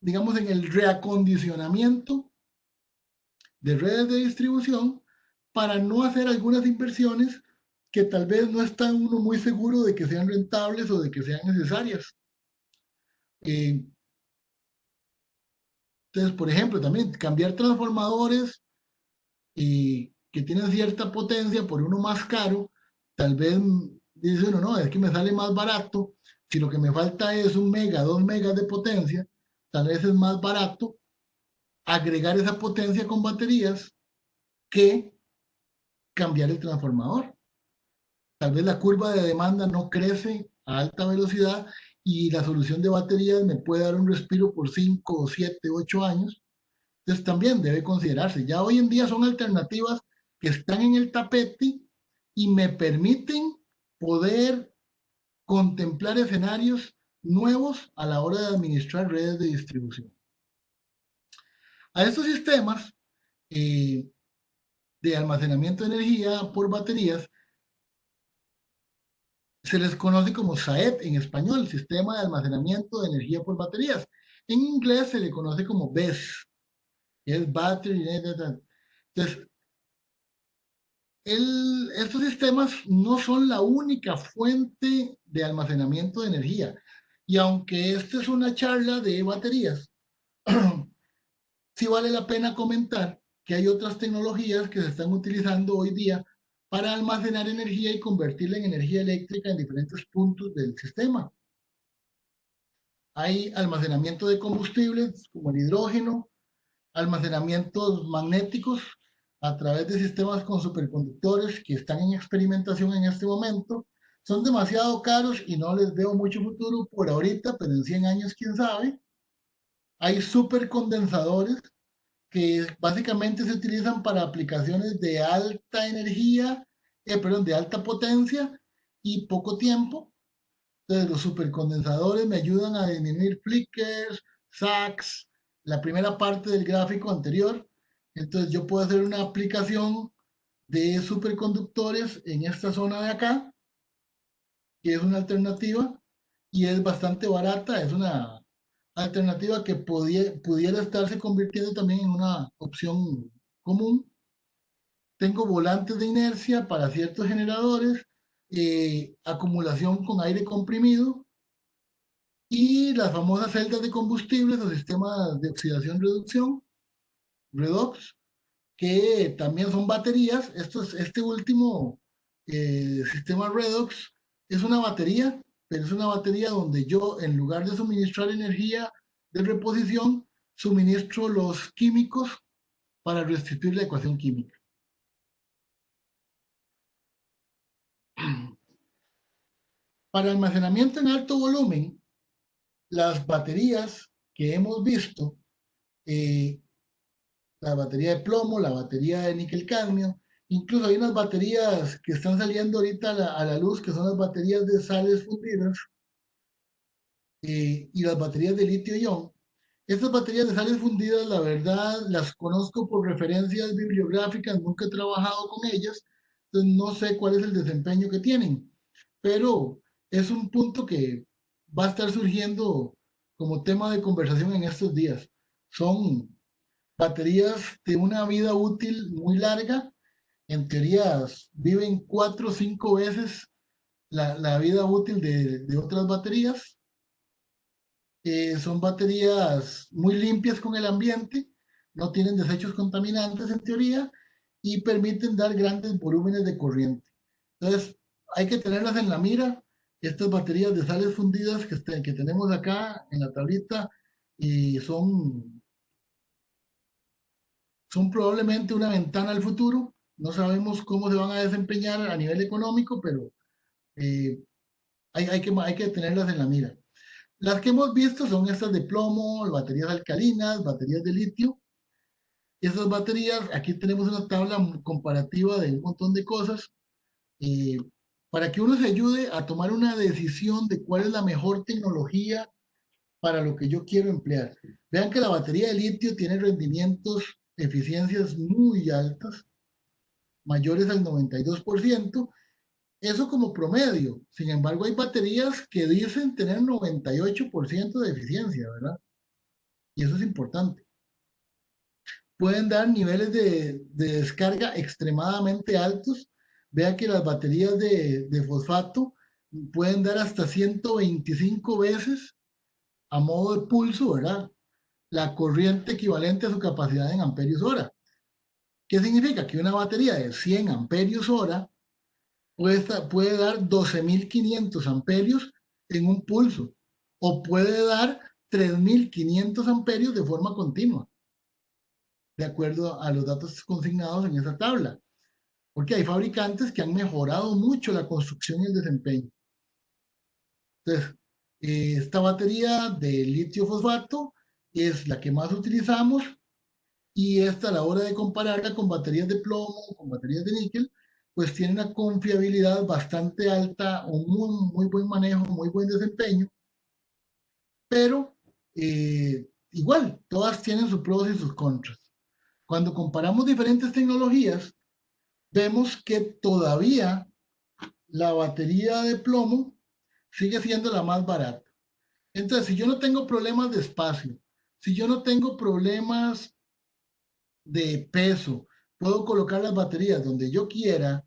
digamos, en el reacondicionamiento de redes de distribución para no hacer algunas inversiones que tal vez no está uno muy seguro de que sean rentables o de que sean necesarias. Eh, entonces, por ejemplo, también cambiar transformadores que tienen cierta potencia por uno más caro, tal vez dice uno, no, es que me sale más barato, si lo que me falta es 1 mega, 2 megas de potencia, tal vez es más barato agregar esa potencia con baterías que cambiar el transformador. Tal vez la curva de demanda no crece a alta velocidad y la solución de baterías me puede dar un respiro por 5 o 7, 8 años. Entonces también debe considerarse. Ya hoy en día son alternativas que están en el tapete y me permiten poder contemplar escenarios nuevos a la hora de administrar redes de distribución. A estos sistemas eh, de almacenamiento de energía por baterías se les conoce como SAEB en español, Sistema de Almacenamiento de Energía por Baterías. En inglés se le conoce como BESS, que es Battery. Entonces, estos sistemas no son la única fuente de almacenamiento de energía. Y aunque esta es una charla de baterías, sí vale la pena comentar que hay otras tecnologías que se están utilizando hoy día para almacenar energía y convertirla en energía eléctrica en diferentes puntos del sistema. Hay almacenamiento de combustibles como el hidrógeno, almacenamientos magnéticos a través de sistemas con superconductores que están en experimentación en este momento. Son demasiado caros y no les veo mucho futuro por ahorita, pero en 100 años, quién sabe. Hay supercondensadores que básicamente se utilizan para aplicaciones de alta energía, perdón, de alta potencia y poco tiempo. Entonces, los supercondensadores me ayudan a disminuir flickers, sags, la primera parte del gráfico anterior. Entonces, yo puedo hacer una aplicación de superconductores en esta zona de acá, que es una alternativa y es bastante barata. Es una alternativa que pudiera estarse convirtiendo también en una opción común. Tengo volantes de inercia para ciertos generadores, acumulación con aire comprimido y las famosas celdas de combustibles o sistemas de oxidación-reducción, redox, que también son baterías. Este último sistema redox es una batería, pero es una batería donde yo, en lugar de suministrar energía de reposición, suministro los químicos para restituir la ecuación química. Para almacenamiento en alto volumen, las baterías que hemos visto eh, la batería de plomo, la batería de níquel-cadmio. Incluso hay unas baterías que están saliendo ahorita a la luz, que son las baterías de sales fundidas y las baterías de litio-ion. Estas baterías de sales fundidas, la verdad, las conozco por referencias bibliográficas, nunca he trabajado con ellas, entonces no sé cuál es el desempeño que tienen, pero es un punto que va a estar surgiendo como tema de conversación en estos días. Son baterías de una vida útil muy larga, en teoría viven 4 o 5 veces la vida útil de otras baterías. Son baterías muy limpias con el ambiente, no tienen desechos contaminantes en teoría y permiten dar grandes volúmenes de corriente. Entonces, hay que tenerlas en la mira. Estas baterías de sales fundidas que tenemos acá en la tablita y son probablemente una ventana al futuro. No sabemos cómo se van a desempeñar a nivel económico, pero eh, hay que tenerlas en la mira. Las que hemos visto son estas de plomo, baterías alcalinas, baterías de litio. Esas baterías, aquí tenemos una tabla comparativa de un montón de cosas eh, para que uno se ayude a tomar una decisión de cuál es la mejor tecnología para lo que yo quiero emplear. Vean que la batería de litio tiene rendimientos, eficiencias muy altas, mayores al 92%, eso como promedio. Sin embargo, hay baterías que dicen tener 98% de eficiencia, ¿verdad? Y eso es importante. Pueden dar niveles de descarga extremadamente altos. Vea que las baterías de fosfato pueden dar hasta 125 veces a modo de pulso, ¿verdad? La corriente equivalente a su capacidad en amperios hora. ¿Qué significa? Que una batería de 100 amperios hora puede dar 12.500 amperios en un pulso o puede dar 3.500 amperios de forma continua, de acuerdo a los datos consignados en esa tabla. Porque hay fabricantes que han mejorado mucho la construcción y el desempeño. Entonces, esta batería de litio fosfato es la que más utilizamos y esta a la hora de compararla con baterías de plomo, con baterías de níquel, pues tiene una confiabilidad bastante alta, un muy buen manejo, muy buen desempeño, pero igual, todas tienen sus pros y sus contras. Cuando comparamos diferentes tecnologías, vemos que todavía la batería de plomo sigue siendo la más barata. Entonces, si yo no tengo problemas de espacio, si yo no tengo problemas de peso, puedo colocar las baterías donde yo quiera,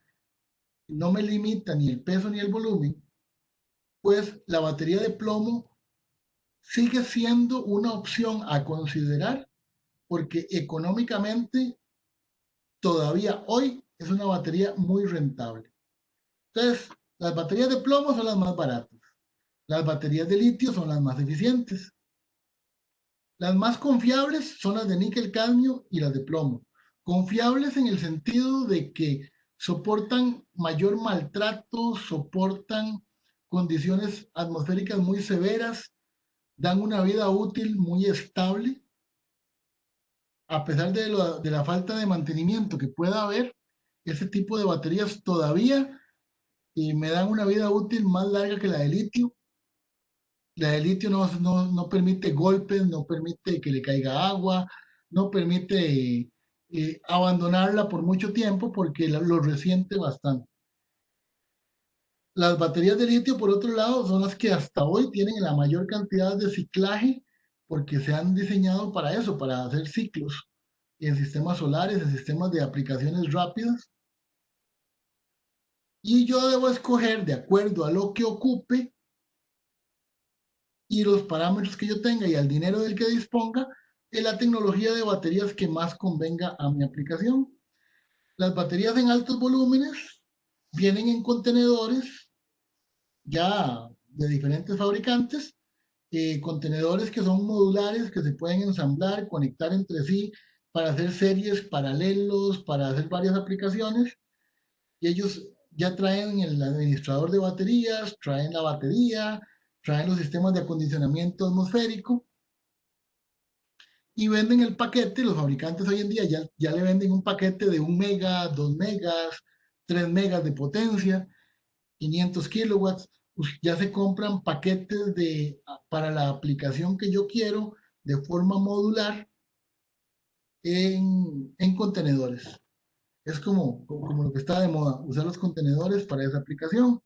no me limita ni el peso ni el volumen, pues la batería de plomo sigue siendo una opción a considerar porque económicamente todavía hoy es una batería muy rentable. Entonces, las baterías de plomo son las más baratas. Las baterías de litio son las más eficientes. Las más confiables son las de níquel cadmio y las de plomo. Confiables en el sentido de que soportan mayor maltrato, soportan condiciones atmosféricas muy severas, dan una vida útil muy estable, a pesar de la falta de mantenimiento que pueda haber, ese tipo de baterías todavía me dan una vida útil más larga que la de litio. La de litio no permite golpes, no permite que le caiga agua, no permite abandonarla por mucho tiempo porque lo resiente bastante. Las baterías de litio, por otro lado, son las que hasta hoy tienen la mayor cantidad de ciclaje porque se han diseñado para eso, para hacer ciclos en sistemas solares, en sistemas de aplicaciones rápidas. Y yo debo escoger de acuerdo a lo que ocupe y los parámetros que yo tenga y al dinero del que disponga, es la tecnología de baterías que más convenga a mi aplicación. Las baterías en altos volúmenes vienen en contenedores ya de diferentes fabricantes, contenedores que son modulares, que se pueden ensamblar, conectar entre sí para hacer series paralelos, para hacer varias aplicaciones. Y ellos ya traen el administrador de baterías, traen la batería, traen los sistemas de acondicionamiento atmosférico y venden el paquete. Los fabricantes hoy en día ya le venden un paquete de 1 mega, 2 megas, 3 megas de potencia, 500 kilowatts. Pues ya se compran paquetes para la aplicación que yo quiero de forma modular en contenedores. Es como lo que está de moda, usar los contenedores para esa aplicación.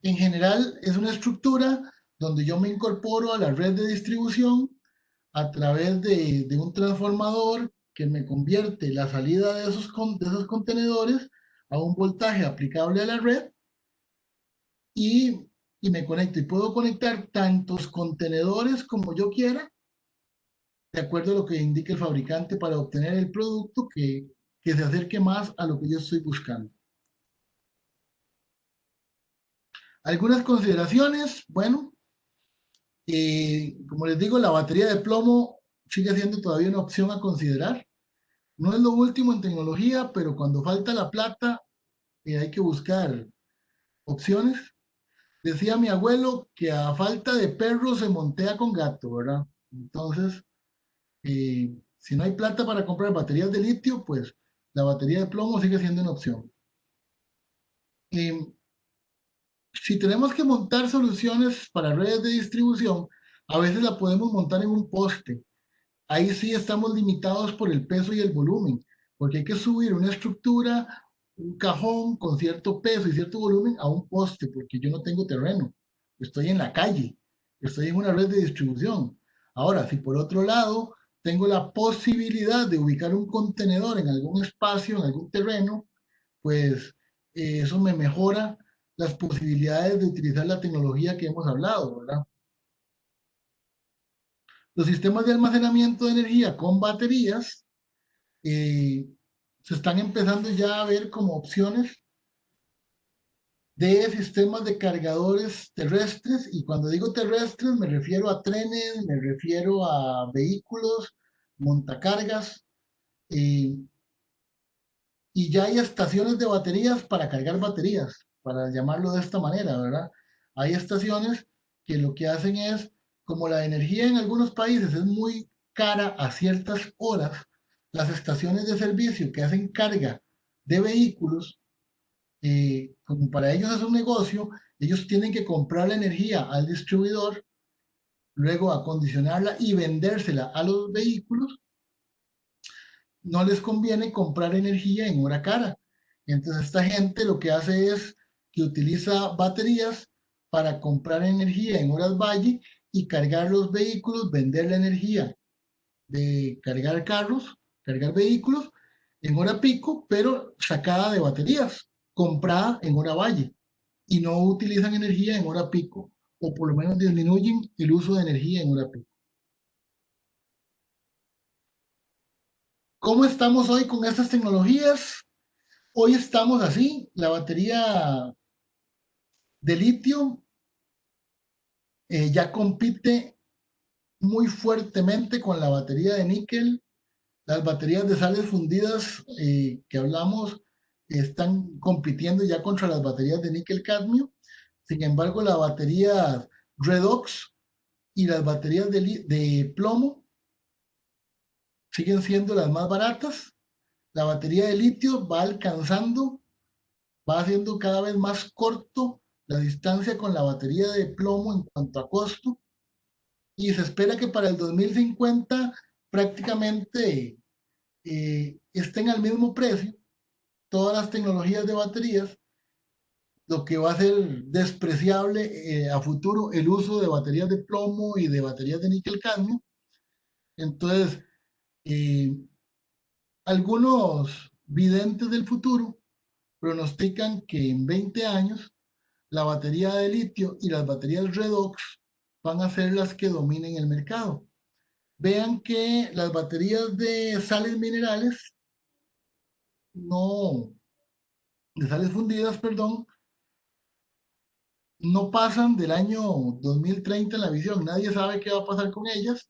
En general, es una estructura donde yo me incorporo a la red de distribución a través de un transformador que me convierte la salida de esos contenedores a un voltaje aplicable a la red y, y me conecto. Y puedo conectar tantos contenedores como yo quiera, de acuerdo a lo que indique el fabricante para obtener el producto que se acerque más a lo que yo estoy buscando. Algunas consideraciones, bueno, como les digo, la batería de plomo sigue siendo todavía una opción a considerar. No es lo último en tecnología, pero cuando falta la plata, hay que buscar opciones. Decía mi abuelo que a falta de perro se montea con gato, ¿verdad? Entonces, si no hay plata para comprar baterías de litio, pues la batería de plomo sigue siendo una opción. Eh, si tenemos que montar soluciones para redes de distribución, a veces la podemos montar en un poste. Ahí sí estamos limitados por el peso y el volumen, porque hay que subir una estructura, un cajón con cierto peso y cierto volumen a un poste, porque yo no tengo terreno, estoy en la calle, estoy en una red de distribución. Ahora, si por otro lado tengo la posibilidad de ubicar un contenedor en algún espacio, en algún terreno, pues eso me mejora las posibilidades de utilizar la tecnología que hemos hablado, ¿verdad? Los sistemas de almacenamiento de energía con baterías se están empezando ya a ver como opciones de sistemas de cargadores terrestres, y cuando digo terrestres me refiero a trenes, me refiero a vehículos, montacargas, eh, y ya hay estaciones de baterías para cargar baterías, para llamarlo de esta manera, ¿verdad? Hay estaciones que lo que hacen es, como la energía en algunos países es muy cara a ciertas horas, las estaciones de servicio que hacen carga de vehículos, como para ellos es un negocio, ellos tienen que comprar la energía al distribuidor, luego acondicionarla y vendérsela a los vehículos. No les conviene comprar energía en hora cara. Entonces esta gente lo que hace es que utiliza baterías para comprar energía en horas valle y cargar los vehículos, vender la energía de cargar carros, cargar vehículos en hora pico, pero sacada de baterías, comprada en hora valle, y no utilizan energía en hora pico, o por lo menos disminuyen el uso de energía en hora pico. ¿Cómo estamos hoy con estas tecnologías? Hoy estamos así, la batería de litio ya compite muy fuertemente con la batería de níquel. Las baterías de sales fundidas que hablamos están compitiendo ya contra las baterías de níquel cadmio. Sin embargo, la batería redox y las baterías de plomo siguen siendo las más baratas. La batería de litio va alcanzando, va haciendo cada vez más corto la distancia con la batería de plomo en cuanto a costo, y se espera que para el 2050 prácticamente estén al mismo precio todas las tecnologías de baterías, lo que va a ser despreciable a futuro el uso de baterías de plomo y de baterías de níquel cadmio. Entonces, eh, algunos videntes del futuro pronostican que en 20 años la batería de litio y las baterías redox van a ser las que dominen el mercado. Vean que las baterías de sales minerales, no, de sales fundidas, perdón, no pasan del año 2030 en la visión. Nadie sabe qué va a pasar con ellas.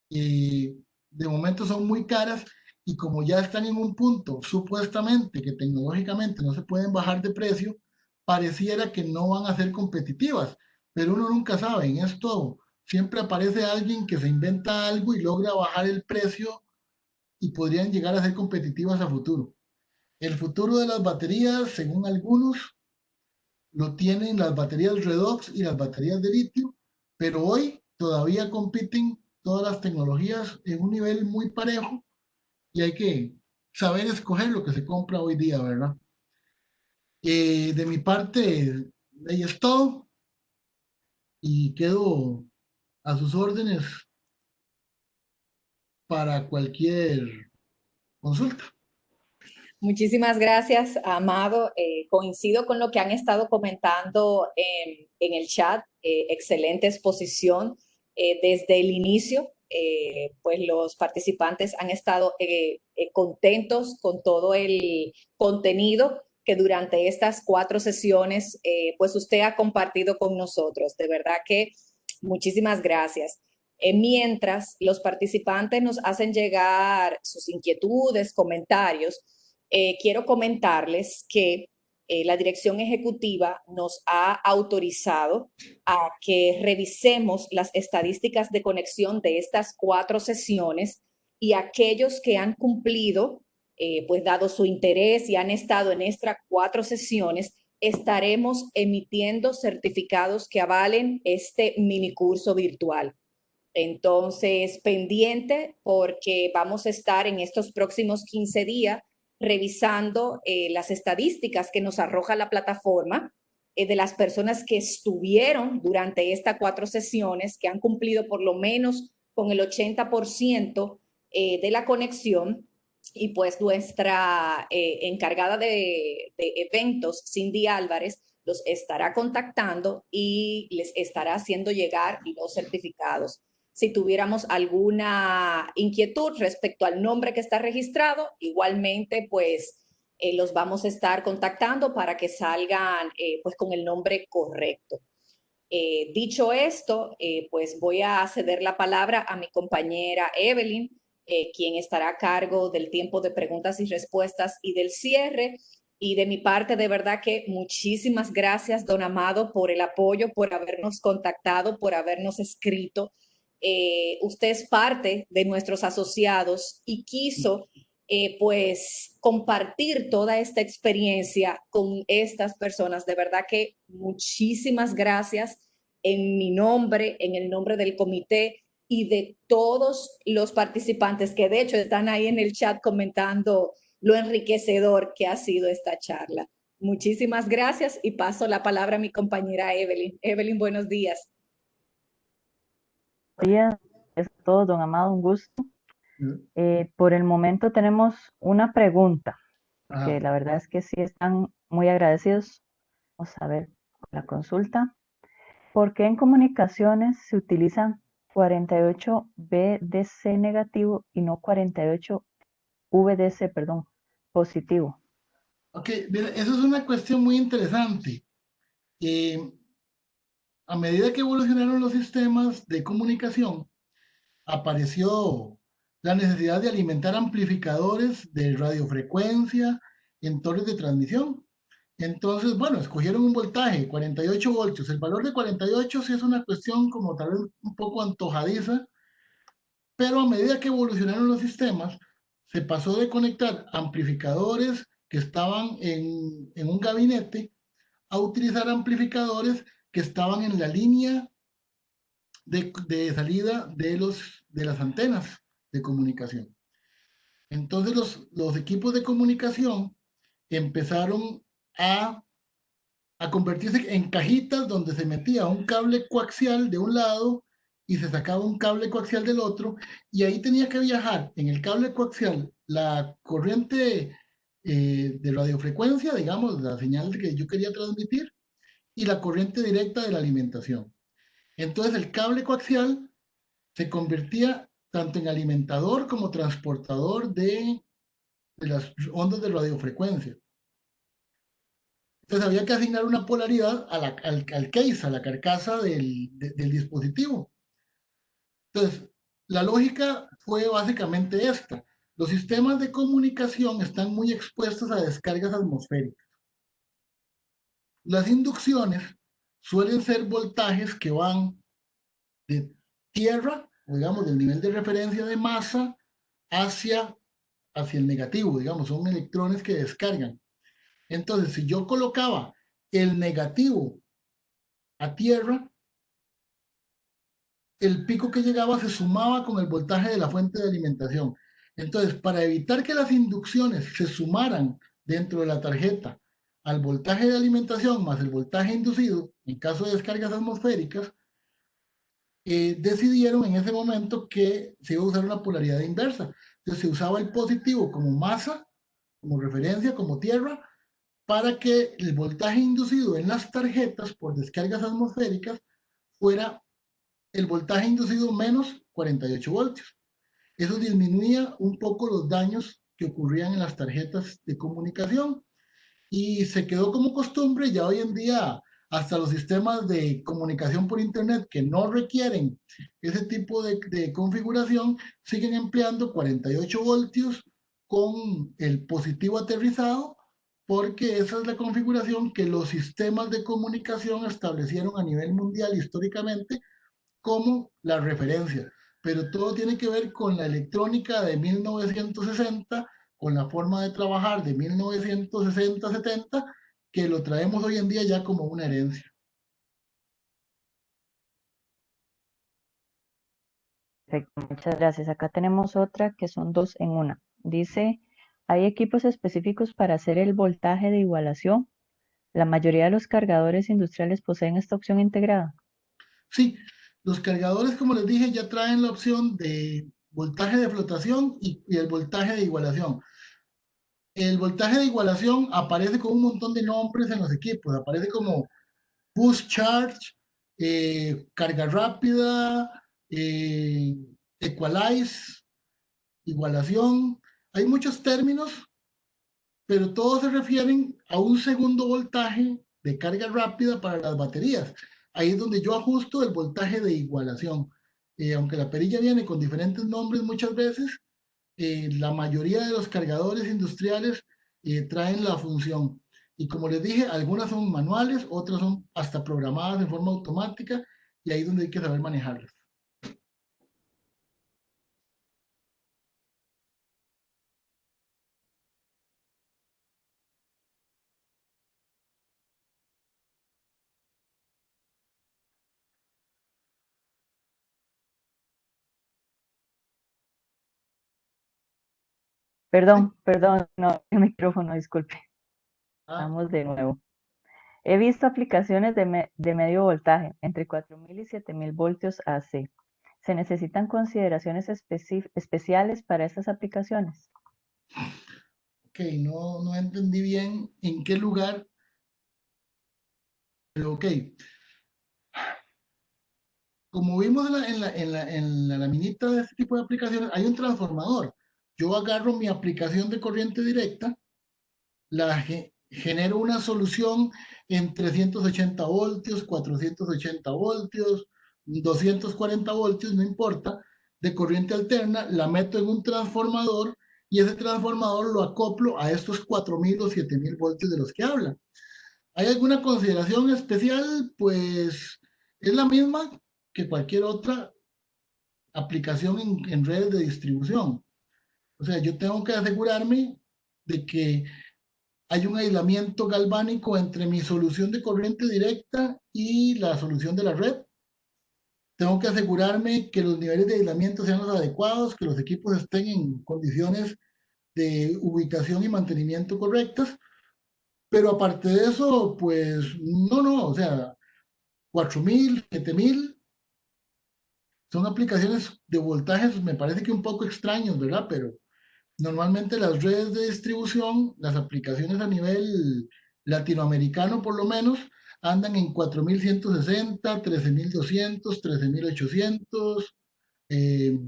Y de momento son muy caras, y como ya están en un punto supuestamente que tecnológicamente no se pueden bajar de precio, pareciera que no van a ser competitivas, pero uno nunca sabe. En esto siempre aparece alguien que se inventa algo y logra bajar el precio y podrían llegar a ser competitivas a futuro. El futuro de las baterías, según algunos, lo tienen las baterías redox y las baterías de litio, pero hoy todavía compiten todas las tecnologías en un nivel muy parejo y hay que saber escoger lo que se compra hoy día, ¿verdad? De mi parte, ahí es todo y quedo a sus órdenes para cualquier consulta. Muchísimas gracias, Amado. Coincido con lo que han estado comentando en el chat. Excelente exposición. Desde el inicio, pues los participantes han estado contentos con todo el contenido que durante estas 4 sesiones, pues usted ha compartido con nosotros. De verdad que muchísimas gracias. Mientras los participantes nos hacen llegar sus inquietudes, comentarios, quiero comentarles que la dirección ejecutiva nos ha autorizado a que revisemos las estadísticas de conexión de estas 4 sesiones y aquellos que han cumplido, pues dado su interés y han estado en estas 4 sesiones, estaremos emitiendo certificados que avalen este minicurso virtual. Entonces, pendiente porque vamos a estar en estos próximos 15 días revisando las estadísticas que nos arroja la plataforma de las personas que estuvieron durante estas 4 sesiones, que han cumplido por lo menos con el 80% de la conexión. Y pues nuestra encargada de eventos, Cindy Álvarez, los estará contactando y les estará haciendo llegar los certificados. Si tuviéramos alguna inquietud respecto al nombre que está registrado, igualmente pues los vamos a estar contactando para que salgan pues con el nombre correcto. Dicho esto, pues voy a ceder la palabra a mi compañera Evelyn, quien estará a cargo del tiempo de preguntas y respuestas y del cierre. Y de mi parte, de verdad que muchísimas gracias, don Amado, por el apoyo, por habernos contactado, por habernos escrito. Usted es parte de nuestros asociados y quiso pues compartir toda esta experiencia con estas personas. De verdad que muchísimas gracias en mi nombre, en el nombre del comité y de todos los participantes que de hecho están ahí en el chat comentando lo enriquecedor que ha sido esta charla. Muchísimas gracias y paso la palabra a mi compañera Evelyn. Evelyn, buenos días. Buenos días a todos, don Amado, un gusto. Por el momento tenemos una pregunta, que la verdad es que sí están muy agradecidos. Vamos a ver la consulta. ¿Por qué en comunicaciones se utilizan 48 VDC negativo y no 48 VDC, perdón, positivo? Ok, mira, eso es una cuestión muy interesante. A medida que evolucionaron los sistemas de comunicación, apareció la necesidad de alimentar amplificadores de radiofrecuencia en torres de transmisión. Entonces, bueno, escogieron un voltaje, 48 voltios. El valor de 48 sí es una cuestión como tal vez un poco antojadiza, pero a medida que evolucionaron los sistemas, se pasó de conectar amplificadores que estaban en un gabinete a utilizar amplificadores que estaban en la línea de salida de las antenas de comunicación. Entonces los equipos de comunicación empezaron a convertirse en cajitas donde se metía un cable coaxial de un lado y se sacaba un cable coaxial del otro, y ahí tenía que viajar en el cable coaxial la corriente de radiofrecuencia, digamos, la señal que yo quería transmitir, y la corriente directa de la alimentación. Entonces el cable coaxial se convertía tanto en alimentador como transportador de las ondas de radiofrecuencia. Entonces había que asignar una polaridad al case, a la carcasa del dispositivo. Entonces, la lógica fue básicamente esta. Los sistemas de comunicación están muy expuestos a descargas atmosféricas. Las inducciones suelen ser voltajes que van de tierra, o digamos, del nivel de referencia de masa hacia el negativo, digamos, son electrones que descargan. Entonces, si yo colocaba el negativo a tierra, el pico que llegaba se sumaba con el voltaje de la fuente de alimentación. Entonces, para evitar que las inducciones se sumaran dentro de la tarjeta al voltaje de alimentación más el voltaje inducido, en caso de descargas atmosféricas, decidieron en ese momento que se iba a usar una polaridad inversa. Entonces se usaba el positivo como masa, como referencia, como tierra, para que el voltaje inducido en las tarjetas por descargas atmosféricas fuera el voltaje inducido menos 48 voltios. Eso disminuía un poco los daños que ocurrían en las tarjetas de comunicación y se quedó como costumbre. Ya hoy en día hasta los sistemas de comunicación por internet que no requieren ese tipo de configuración siguen empleando 48 voltios con el positivo aterrizado, porque esa es la configuración que los sistemas de comunicación establecieron a nivel mundial históricamente como la referencia. Pero todo tiene que ver con la electrónica de 1960, con la forma de trabajar de 1960-70, que lo traemos hoy en día ya como una herencia. Perfecto, muchas gracias. Acá tenemos otra que son dos en una. Dice, ¿hay equipos específicos para hacer el voltaje de igualación? La mayoría de los cargadores industriales poseen esta opción integrada. Sí, los cargadores, como les dije, ya traen la opción de voltaje de flotación y el voltaje de igualación. El voltaje de igualación aparece con un montón de nombres en los equipos. Aparece como boost charge, carga rápida, eh, equalize, igualación. Hay muchos términos, pero todos se refieren a un segundo voltaje de carga rápida para las baterías. Ahí es donde yo ajusto el voltaje de igualación. Aunque la perilla viene con diferentes nombres muchas veces, la mayoría de los cargadores industriales traen la función. Y como les dije, algunas son manuales, otras son hasta programadas de forma automática, y ahí es donde hay que saber manejarlas. Perdón, perdón, no, el micrófono, disculpe. Ah, Vamos de nuevo. He visto aplicaciones de medio voltaje, entre 4000 y 7000 voltios AC. ¿Se necesitan consideraciones especiales para estas aplicaciones? ok, no entendí bien en qué lugar, pero ok. Como vimos en la laminita de este tipo de aplicaciones, hay un transformador. Yo agarro mi aplicación de corriente directa, genero una solución en 380 voltios, 480 voltios, 240 voltios, no importa, de corriente alterna, la meto en un transformador y ese transformador lo acoplo a estos 4000 o 7000 voltios de los que habla. ¿Hay alguna consideración especial? Pues es la misma que cualquier otra aplicación en redes de distribución. O sea, yo tengo que asegurarme de que hay un aislamiento galvánico entre mi solución de corriente directa y la solución de la red. Tengo que asegurarme que los niveles de aislamiento sean los adecuados, que los equipos estén en condiciones de ubicación y mantenimiento correctas. Pero aparte de eso, pues no, o sea, 4000, 7000 son aplicaciones de voltajes, me parece que un poco extraños, ¿verdad? Pero normalmente las redes de distribución, las aplicaciones a nivel latinoamericano por lo menos, andan en 4160, 13200, 13800, eh,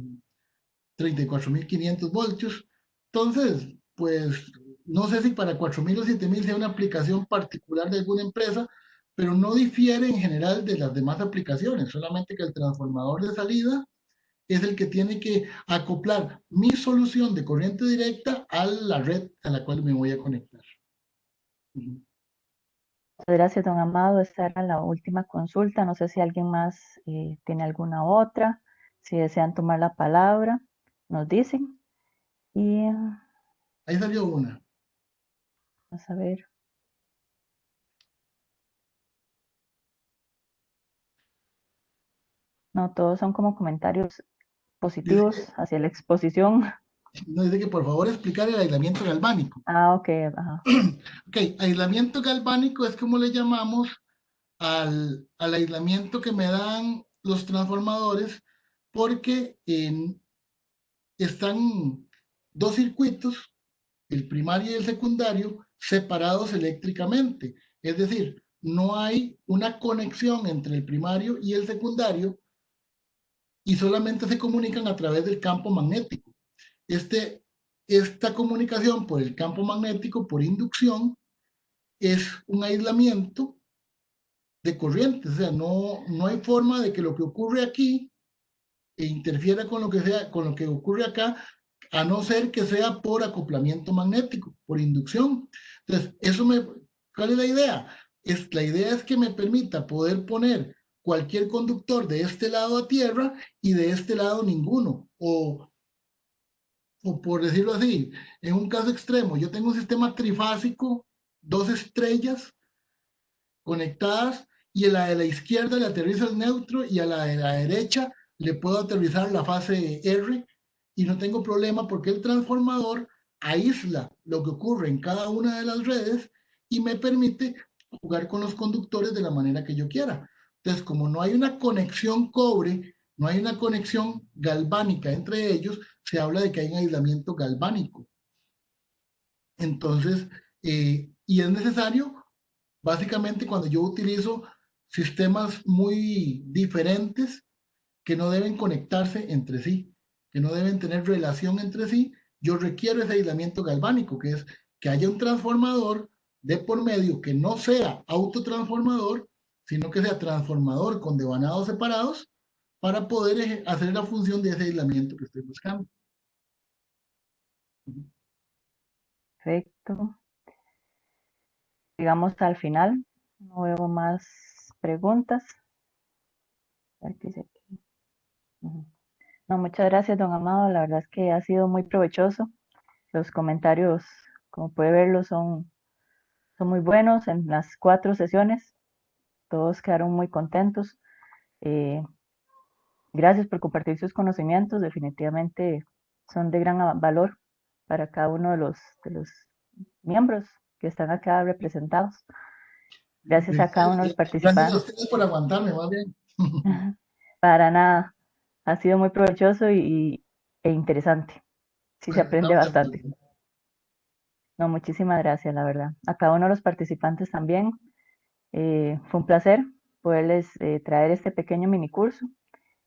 34500 voltios. Entonces, pues no sé si para 4000 o 7000 sea una aplicación particular de alguna empresa, pero no difiere en general de las demás aplicaciones, solamente que el transformador de salida es el que tiene que acoplar mi solución de corriente directa a la red a la cual me voy a conectar. Gracias, don Amado. Esta era la última consulta. No sé si alguien más tiene alguna otra. Si desean tomar la palabra, nos dicen. Y Ahí salió una. vamos a ver. No, todos son como comentarios positivos Dice hacia la exposición. no, dice que por favor explicar el aislamiento galvánico. Ah, ok, ajá. Ok, aislamiento galvánico es como le llamamos al aislamiento que me dan los transformadores porque están dos circuitos, el primario y el secundario, separados eléctricamente. Es decir, no hay una conexión entre el primario y el secundario y solamente se comunican a través del campo magnético. Esta comunicación por el campo magnético, por inducción, es un aislamiento de corrientes, o sea, no hay forma de que lo que ocurre aquí interfiera con lo que sea, con lo que ocurre acá, a no ser que sea por acoplamiento magnético, por inducción. Entonces, ¿cuál es la idea? La idea es que me permita poder poner cualquier conductor de este lado a tierra y de este lado ninguno, o por decirlo así, en un caso extremo, yo tengo un sistema trifásico, dos estrellas conectadas, y a la de la izquierda le aterriza el neutro y a la de la derecha le puedo aterrizar la fase R y no tengo problema porque el transformador aísla lo que ocurre en cada una de las redes y me permite jugar con los conductores de la manera que yo quiera. Entonces, como no hay una conexión cobre, no hay una conexión galvánica entre ellos, se habla de que hay un aislamiento galvánico. Entonces, y es necesario básicamente cuando yo utilizo sistemas muy diferentes que no deben conectarse entre sí, que no deben tener relación entre sí, yo requiero ese aislamiento galvánico, que es que haya un transformador de por medio que no sea autotransformador, sino que sea transformador con devanados separados para poder hacer la función de ese aislamiento que estoy buscando. Perfecto. Llegamos al final. No veo más preguntas. A ver qué dice aquí. Ujú. No, muchas gracias, don Amado. La verdad es que ha sido muy provechoso. Los comentarios, como puede verlo, son muy buenos en las 4 sesiones. Todos quedaron muy contentos. Eh, Gracias por compartir sus conocimientos. Definitivamente son de gran valor para cada uno de los miembros que están acá representados. Gracias a cada uno de los Gracias a participantes. ustedes por aguantarme, más bien. Para nada. Ha sido muy provechoso e interesante. Sí se Bueno, aprende estamos de bastante. acuerdo. No, muchísimas gracias, la verdad. A cada uno de los participantes también. Fue un placer poderles traer este pequeño mini curso.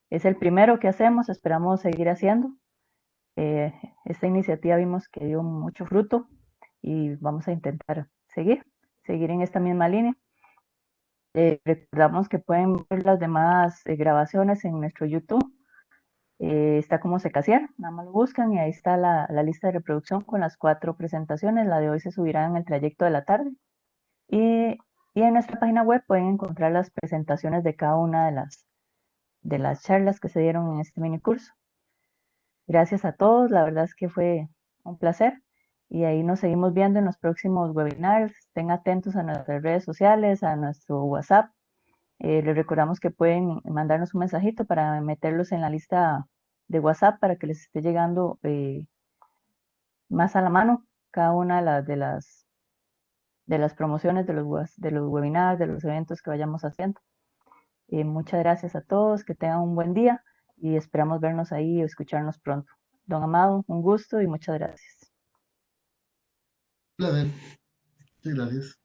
Es el primero que hacemos, esperamos seguir haciendo. Eh, Esta iniciativa vimos que dio mucho fruto y vamos a intentar seguir en esta misma línea. Recordamos que pueden ver las demás grabaciones en nuestro YouTube. Está como Secasier, nada más lo buscan y ahí está la lista de reproducción con las 4 presentaciones. La de hoy se subirá en el trayecto de la tarde. Y, y en nuestra página web pueden encontrar las presentaciones de cada una de las charlas que se dieron en este mini curso. Gracias a todos, la verdad es que fue un placer y ahí nos seguimos viendo en los próximos webinars. Estén atentos a nuestras redes sociales, a nuestro WhatsApp. Les recordamos que pueden mandarnos un mensajito para meterlos en la lista de WhatsApp para que les esté llegando más a la mano cada una de las promociones de los webinars, de los eventos que vayamos haciendo. Muchas gracias a todos, que tengan un buen día y esperamos vernos ahí o escucharnos pronto. Don Amado, un gusto y muchas gracias. Placer. Sí, gracias.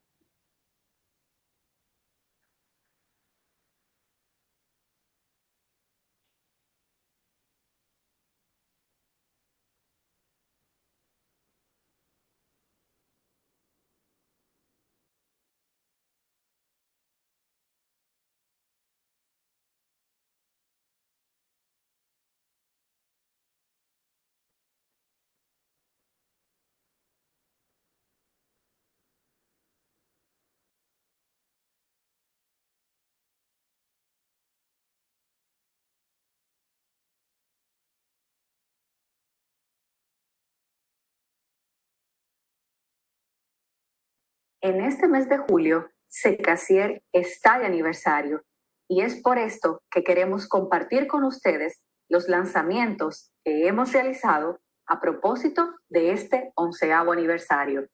En este mes de julio, Secasier está de aniversario y es por esto que queremos compartir con ustedes los lanzamientos que hemos realizado a propósito de este 11º aniversario.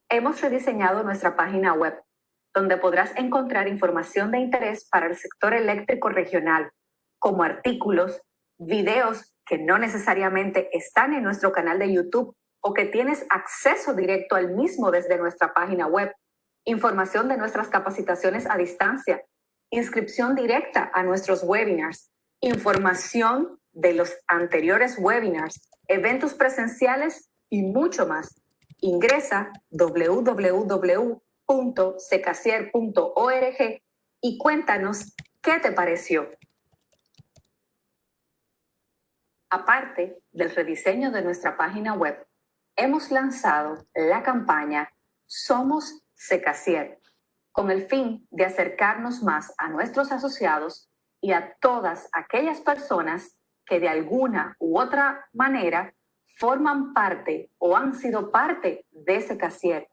Hemos rediseñado nuestra página web, donde podrás encontrar información de interés para el sector eléctrico regional, como artículos, videos que no necesariamente están en nuestro canal de YouTube o que tienes acceso directo al mismo desde nuestra página web, información de nuestras capacitaciones a distancia, inscripción directa a nuestros webinars, información de los anteriores webinars, eventos presenciales y mucho más. Ingresa www.secasier.org y cuéntanos qué te pareció. Aparte del rediseño de nuestra página web, hemos lanzado la campaña Somos Secasier, con el fin de acercarnos más a nuestros asociados y a todas aquellas personas que de alguna u otra manera forman parte o han sido parte de Secasier,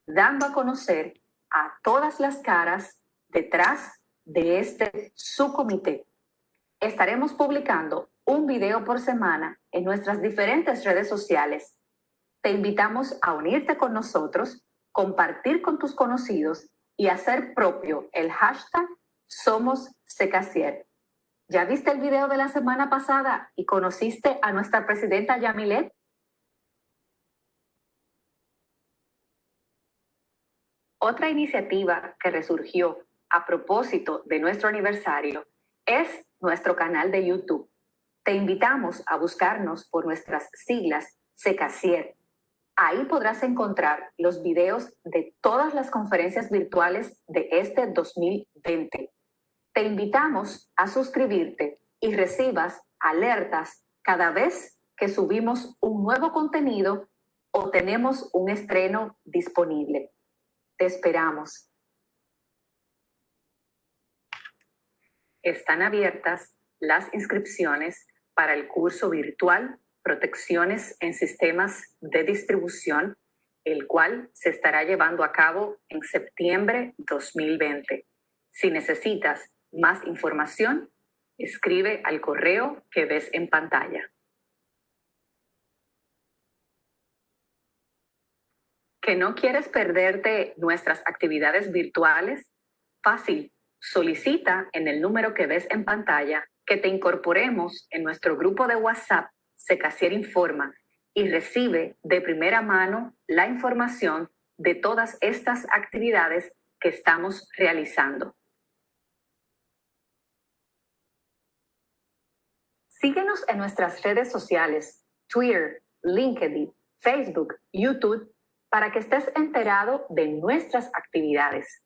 dando a conocer a todas las caras detrás de este subcomité. Estaremos publicando un video por semana en nuestras diferentes redes sociales. Te invitamos a unirte con nosotros, compartir con tus conocidos y hacer propio el hashtag Somos Secasier. ¿Ya viste el video de la semana pasada y conociste a nuestra presidenta Yamilet? Otra iniciativa que resurgió a propósito de nuestro aniversario es nuestro canal de YouTube. Te invitamos a buscarnos por nuestras siglas Secasier. Ahí podrás encontrar los videos de todas las conferencias virtuales de este 2020. Te invitamos a suscribirte y recibas alertas cada vez que subimos un nuevo contenido o tenemos un estreno disponible. Te esperamos. Están abiertas las inscripciones para el curso virtual Protecciones en Sistemas de Distribución, el cual se estará llevando a cabo en septiembre 2020. Si necesitas más información, escribe al correo que ves en pantalla. ¿Que no quieres perderte nuestras actividades virtuales? Fácil. Solicita en el número que ves en pantalla que te incorporemos en nuestro grupo de WhatsApp Secasier Informa y recibe de primera mano la información de todas estas actividades que estamos realizando. Síguenos en nuestras redes sociales, Twitter, LinkedIn, Facebook, YouTube, para que estés enterado de nuestras actividades.